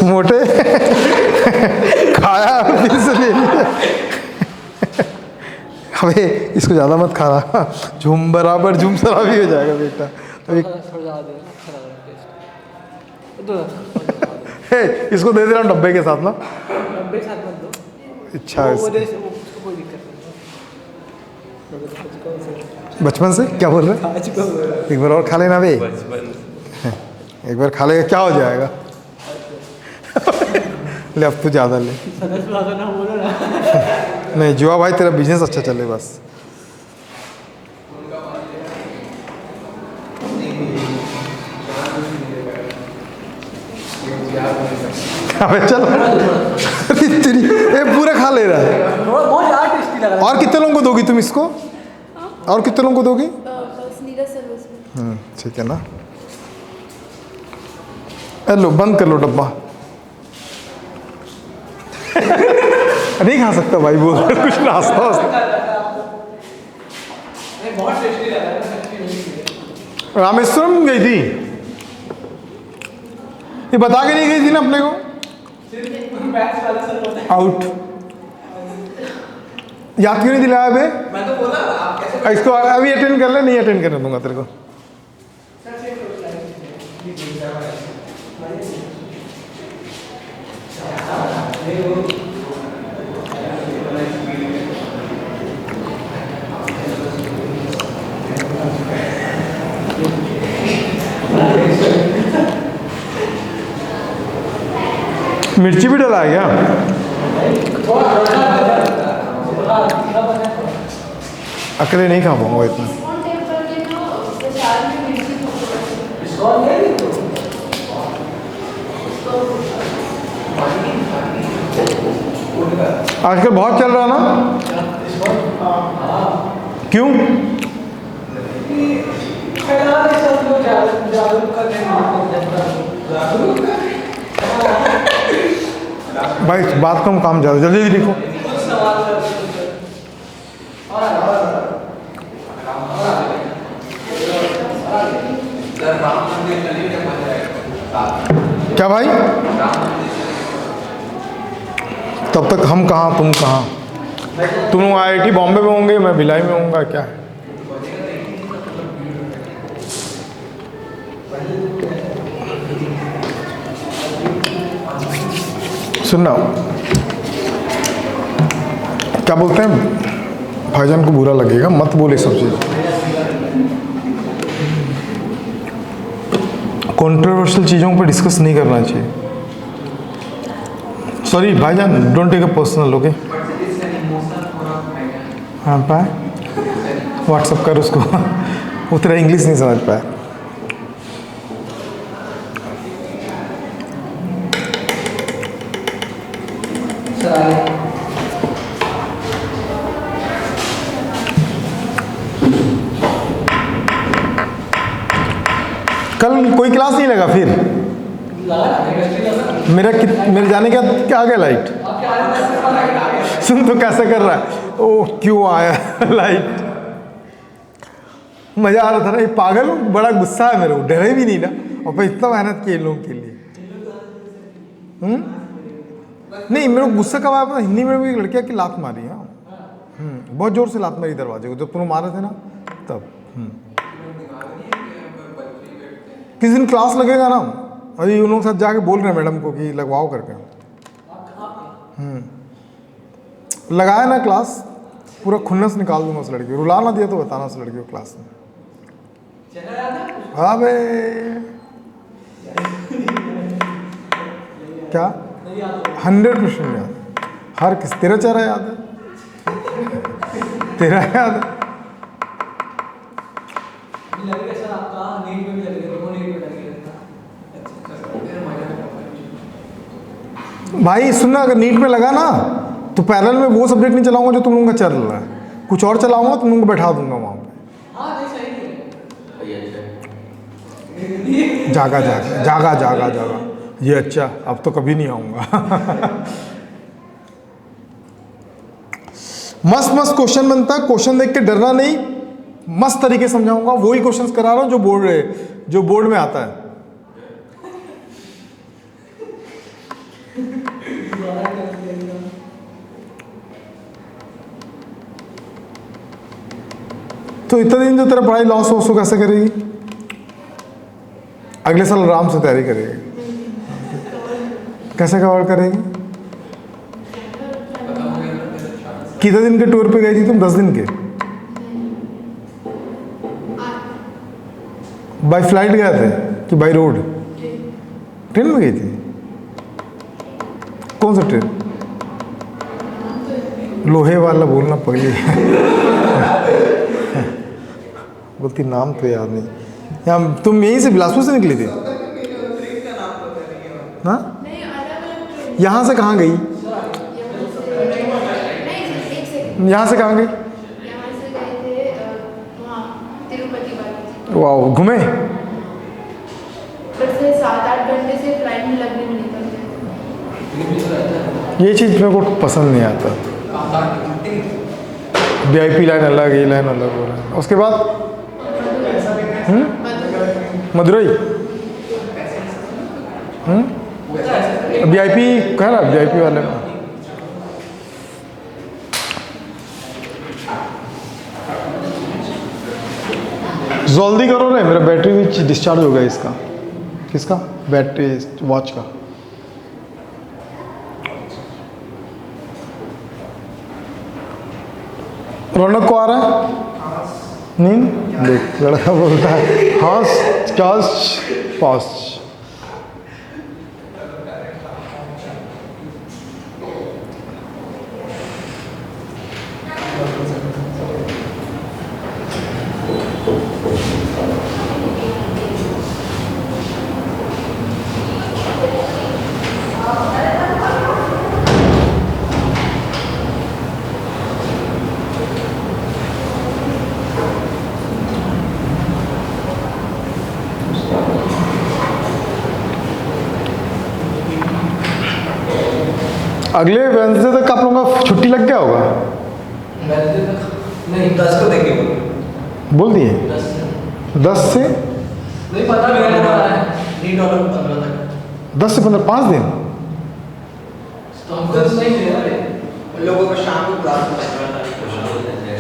Speaker 1: मोटे खाया फिर से ले लिया। अबे इसको ज़्यादा मत खा रहा, झूम बराबर झूम सरा भी हो जाएगा बेटा। तो इसको दे दे रहा हूँ डब्बे के साथ ना।
Speaker 2: डब्बे के साथ मत दो।
Speaker 1: अच्छा
Speaker 2: वो दे, उसको कोई दिक्कत नहीं।
Speaker 1: बचपन से क्या बोल रहे? एक बार और खा लेना बे, एक बार खा लेगा क्या हो जाएगा? ले अब तू ज़्यादा ले। नहीं जुआ भाई, तेरा बिजनेस अच्छा चले बस। अबे चल तेरी ये पूरा खा ले रहा है।
Speaker 2: बहुत ज़्यादा टेस्टी लग रहा है।
Speaker 1: और कितने लोगों को दोगी तुम इसको? और कितने लोगों को दोगी? ठीक है ना। लो बंद कर लो डब्बा। नहीं खा सकता भाई, बोल कुछ नाश्ता
Speaker 2: बहुत टेस्टी लग रहा है।
Speaker 1: रामेश्वरम गई थी, ये बता के नहीं गई थी ना अपने को? आउट। याद क्यों नहीं दिलाया बे?
Speaker 2: मैं तो बोला आप कैसे?
Speaker 1: इसको अभी अटेंड कर ले, नहीं अटेंड करने दूंगा तेरे को। मिर्ची भी डला है क्या? अकेले नहीं खा पाऊंगा इतना। आजकल बहुत चल रहा ना? क्यों? भाई बात कम काम ज़्यादा, जल्दी जल्दी लिखो। क्या भाई? तब तक हम कहाँ तुम कहाँ? तुम IIT बॉम्बे में होंगे, मैं भिलाई में होऊंगा। क्या है? सुनना, क्या बोलते हैं, भाईजान को बुरा लगेगा, मत बोले सब चीज़। कंट्रोवर्शियल चीज़ों पर डिस्कस नहीं करना चाहिए। सॉरी भाईजान, don't take a personal, okay? हाँ पाए, व्हाट्सअप कर उसको। वो तेरा इंग्लिश नहीं समझ पाया।
Speaker 2: सर आगे
Speaker 1: कल कोई क्लास नहीं लगा फिर? मेरे जाने का क्या आ गया लाइट? सुन तो कैसे कर रहा है, ओह क्यों आया लाइट। मजा आ रहा था ना, ये पागल बड़ा गुस्सा है मेरे को, डरे भी नहीं ना, और फिर इतना मेहनत किए इन लोगों के लिए। नहीं मेरे को गुस्सा कब आया, हिंदी में भी लड़कियां की लात मारी है। बहुत जोर से लात मारी दरवाजे को, जब तुम मारे थे ना तब। किस दिन क्लास लगेगा ना, अभी उन लोगों के साथ जाके बोल रहे हैं मैडम को कि लगवाओ करके। लगाया ना क्लास, पूरा खुन्नस निकाल दूंगा उस लड़की को, रुला ना दिया तो बताना उस लड़की को क्लास में। अबे क्या 100% याद, हर किस, तेरा चेहरा याद है, तेरा याद है।
Speaker 2: सर आपका नीट में भी लगेगा, दोनों नीट में लगेगा।
Speaker 1: भाई सुनना, अगर नीट में लगा ना तो पैरेलल में वो सब्जेक्ट नहीं चलाऊंगा जो तुम लोगों का चल रहा है, कुछ और चलाऊंगा, तुम लोगों को बैठा दूंगा वहाँ पे।
Speaker 2: हाँ नहीं सही है।
Speaker 1: जागा जागा जागा जागा जागा, ये अच्छा, अब तो कभी नहीं आऊँगा। मस्त मस्त क्वेश्चन बनता है, क्वेश्चन देख के डरना नहीं, मस्त तरीके से समझाऊंगा, वही क्वेश्चंस करा रहा हूँ जो बोर्ड में आता है। तो इतने दिन जो तेरा पढ़ाई लॉस हो उसको कैसे करेगी? अगले साल आराम से तैयारी करेगी। कैसे कवर करेगी? कितने दिन के टूर पे गई थी तुम? 10 दिन के? बाय फ्लाइट गए थे कि बाय रोड? ट्रेन में गई थी? कौन सा ट्रेन? लोहे वाला बोलना पगली। बोलती नाम तो याद नहीं। यहाँ तुम यहीं से बिलासपुर से निकली थी? हाँ, यहाँ से कहाँ गई? यहाँ से कहाँ गई? वाह, घूमे?
Speaker 3: 7-8 घंटे से फ्लाइट में लगने में निकलते।
Speaker 1: ये चीज़ मेरे को पसंद नहीं आता। VIP लाइन अलग, ये लाइन अलग हो रहा है। उसके बाद मदुरई VIP कह रहा, VIP वाले में जल्दी करो रे, मेरा बैटरी भी डिस्चार्ज हो गया इसका। किसका? बैटरी वॉच का। रौनक को आ रहा है नींद? देख लड़का बोलता है हॉस कास्ट फास्ट। अगले वेंसडे तक आप लोगों का छुट्टी लग गया होगा?
Speaker 2: वेंसडे तक नहीं, 10 को देंगे
Speaker 1: बोल दिए 10 से
Speaker 2: नहीं पता भी नहीं रहा है। $3 15 तक
Speaker 1: 10 से 15 5 दिन।
Speaker 2: तो हमको नहीं दे रहे
Speaker 4: उन लोगों को शाम को क्लास में 15 तारीख को शाम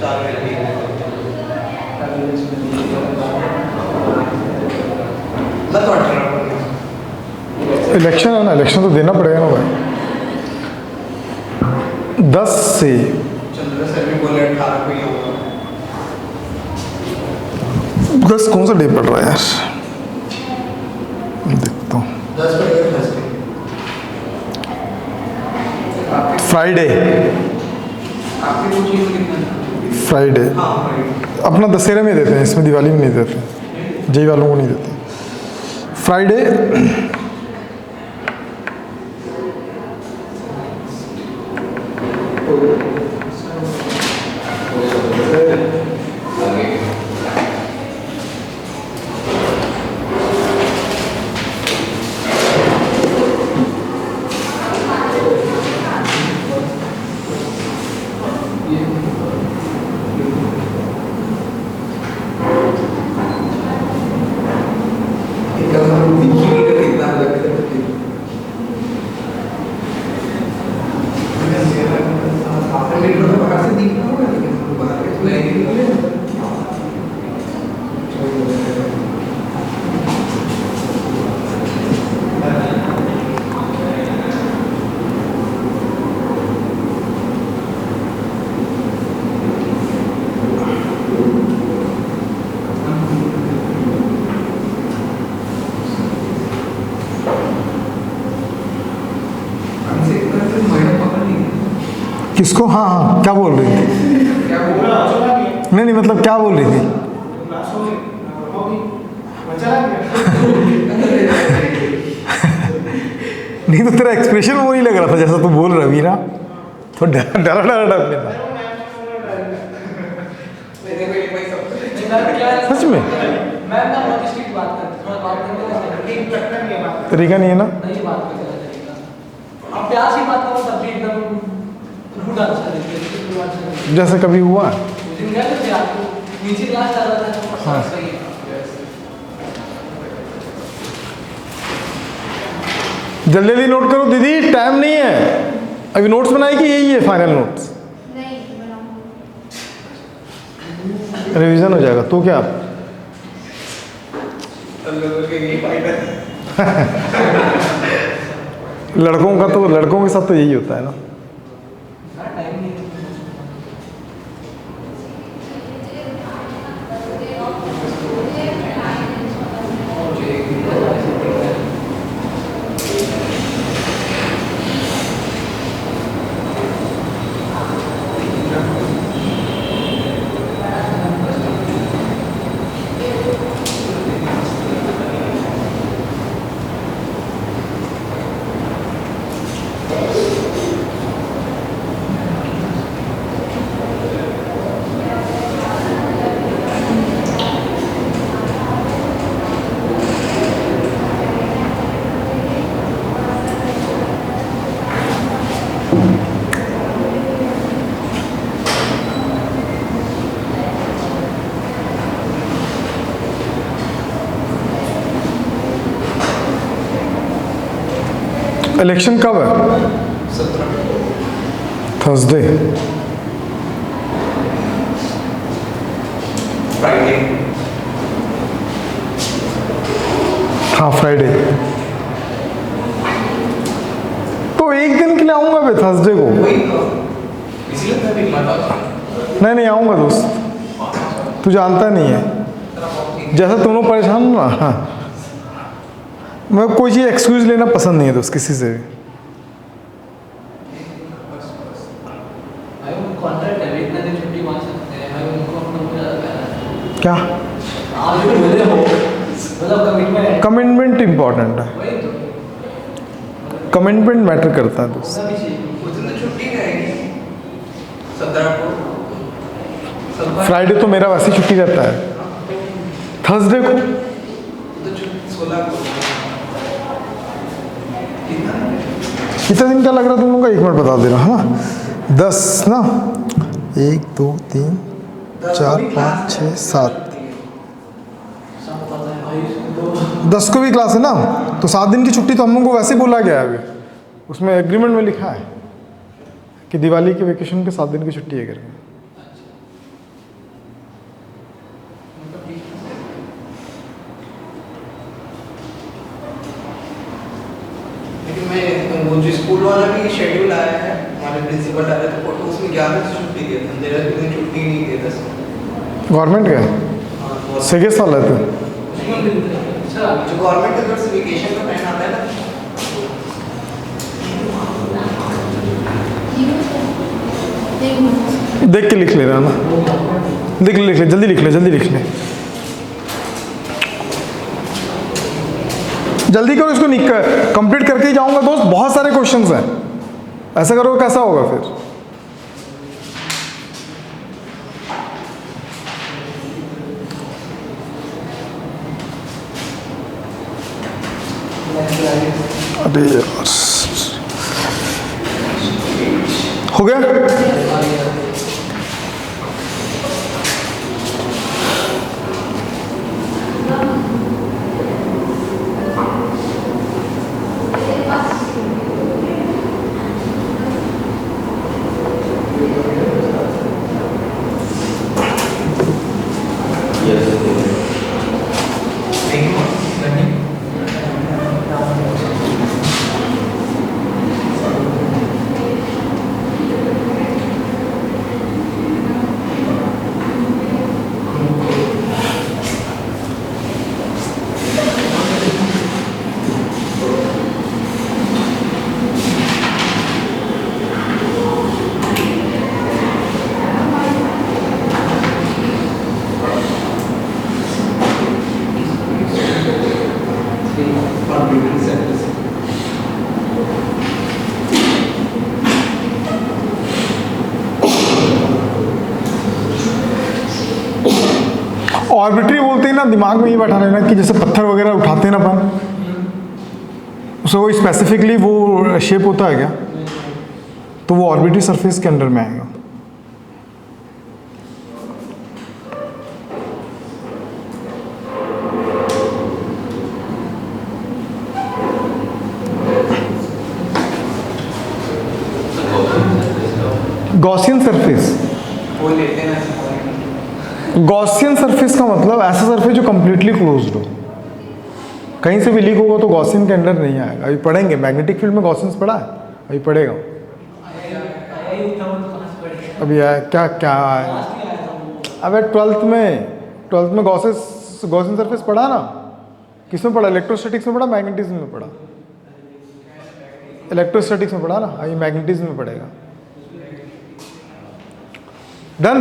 Speaker 4: 4 बजे मैं तो 18
Speaker 1: इलेक्शन है ना, इलेक्शन तो देना पड़ेगा ना भाई। 10 से
Speaker 4: चंद्र सर भी बोले 18 को ही होगा।
Speaker 1: 10 कौन सा डे पड़ रहा है यार, देखता हूँ।
Speaker 4: 10 बजे थर्सडे
Speaker 1: फ्राइडे,
Speaker 4: आपकी कोचिंग में कितना?
Speaker 1: फ्राइडे
Speaker 4: हाँ
Speaker 1: अपना दशहरे में देते हैं, इसमें दिवाली में नहीं देते, जय वालों को नहीं देते। फ्राइडे
Speaker 4: दिखी नहीं तो कितना अलग है। मेरे को बाहर से दिखना होगा लेकिन बाहर के तो नहीं।
Speaker 1: किसको? हाँ हाँ, क्या बोल रही थी? नहीं नहीं, मतलब क्या बोल रही थी? नहीं तो तेरा एक्सप्रेशन वो नहीं लग रहा था जैसा तू बोल रहा अभी ना, तो डरा डरा डरा डर था। सच में
Speaker 2: मैं ना बहुत स्ट्रिक्ट बात करती हूं, थोड़ा बात करने का
Speaker 1: तरीका नहीं है ना?
Speaker 2: नहीं बात करने का तरीका। आप प्यार से बात करो तब भी एकदम रूड आंसर देते हैं।
Speaker 1: जैसे कभी हुआ?
Speaker 2: उस दिन क्या थे आपको नीचे क्लास चल रहा था तो
Speaker 1: हाँ।
Speaker 2: सही है।
Speaker 1: जल्दी जल्दी नोट करो दीदी, टाइम नहीं है। अभी नोट्स बनाए कि यही है फाइनल नोट्स?
Speaker 3: नहीं बनाऊंगी।
Speaker 1: रिवीजन हो जाएगा तो क्या? लड़कों का तो, लड़कों के साथ तो यही होता है ना।
Speaker 2: टाइम नहीं
Speaker 1: इलेक्शन कब है?
Speaker 4: 17
Speaker 1: थर्सडे।
Speaker 4: फ्राइडे।
Speaker 1: हाँ फ्राइडे। तो एक दिन के लिए आऊँगा मैं थर्सडे को।
Speaker 4: वही तो इसलिए मैं भी मत आता।
Speaker 1: नहीं नहीं आऊँगा दोस्त, तू जानता नहीं है जैसा तुम लोग परेशान हो ना। हाँ, मैं कोई चीज़ एक्सक्यूज लेना पसंद नहीं है दोस्त किसी से भी।
Speaker 2: भाई वो कॉन्ट्रैक्ट है, इतना दिन छुट्टी मांग सकते हैं भाई, उनको अपना को ज़्यादा प्यार है।
Speaker 1: क्या?
Speaker 2: आप जो बोले हो मतलब कमिटमेंट है।
Speaker 1: कमिटमेंट इम्पोर्टेंट है,
Speaker 2: वही तो
Speaker 1: कमिटमेंट मैटर करता है दोस्त।
Speaker 2: होना भी चाहिए।
Speaker 4: उस दिन तो छुट्टी रहेगी 17 को।
Speaker 1: फ्राइडे तो मेरा वैसे ही छुट्टी रहता है, थर्सडे को
Speaker 4: तो 16 को
Speaker 1: कितने दिन का लग रहा है तुम लोगों का? एक मिनट बता दे रहा है ना। 10 ना, 1 2 3 4 5 6 7,
Speaker 2: सब पता है भाई उसको।
Speaker 1: 10 को भी क्लास है ना, तो 7 दिन की छुट्टी तो हम लोग को वैसे ही बोला गया है। अभी उसमें एग्रीमेंट में लिखा है कि दिवाली के वेकेशन के 7 दिन की छुट्टी है करके।
Speaker 4: लेकिन मैं वो जो स्कूल वाला भी शेड्यूल आया है, हमारे प्रिंसिपल आ रहे थे फोटो, उसमें 11 से छुट्टी दिए थे, मेरा भी दिन छुट्टी नहीं दिए थे।
Speaker 1: गवर्नमेंट का है,
Speaker 4: हाँ तो
Speaker 1: सेके साल है तो
Speaker 2: अच्छा
Speaker 4: जो गवर्नमेंट की तरफ से वेकेशन का प्लान आता है ना,
Speaker 1: देख के लिख ले रहा ना, लिख ले जल्दी लिख ले, जल्दी लिख ले, जल्दी करो इसको। कंप्लीट करके ही जाऊंगा दोस्त, बहुत सारे क्वेश्चंस हैं। ऐसा करोगे कैसा होगा फिर? अरे यार, हो गया? ऑर्बिटरी बोलते हैं ना, दिमाग में ये बैठा रहना कि जैसे पत्थर वगैरह उठाते हैं ना अपन, सो स्पेसिफिकली वो शेप होता है क्या, तो वो ऑर्बिटरी सरफेस के अंडर में आएगा। गॉसियन सरफेस,
Speaker 4: वो लेते हैं ऐसे।
Speaker 1: गॉसियन सरफेस का मतलब ऐसा सरफेस जो कंप्लीटली क्लोज्ड हो, कहीं से भी लीक होगा तो गॉसियन के अंडर नहीं आएगा। अभी पढ़ेंगे मैग्नेटिक फील्ड में गॉसियंस पढ़ा है, अभी पढ़ेगा। अभी आया क्या क्या आया, अबे ट्वेल्थ में गॉसियन सरफेस पढ़ा ना, किसमें पढ़ा, इलेक्ट्रोस्टैटिक्स में पढ़ा, मैग्नेटिज्म में पढ़ा, इलेक्ट्रोस्टैटिक्स में पढ़ा ना, अभी मैग्नेटिज्म में पढ़ेगा। डन।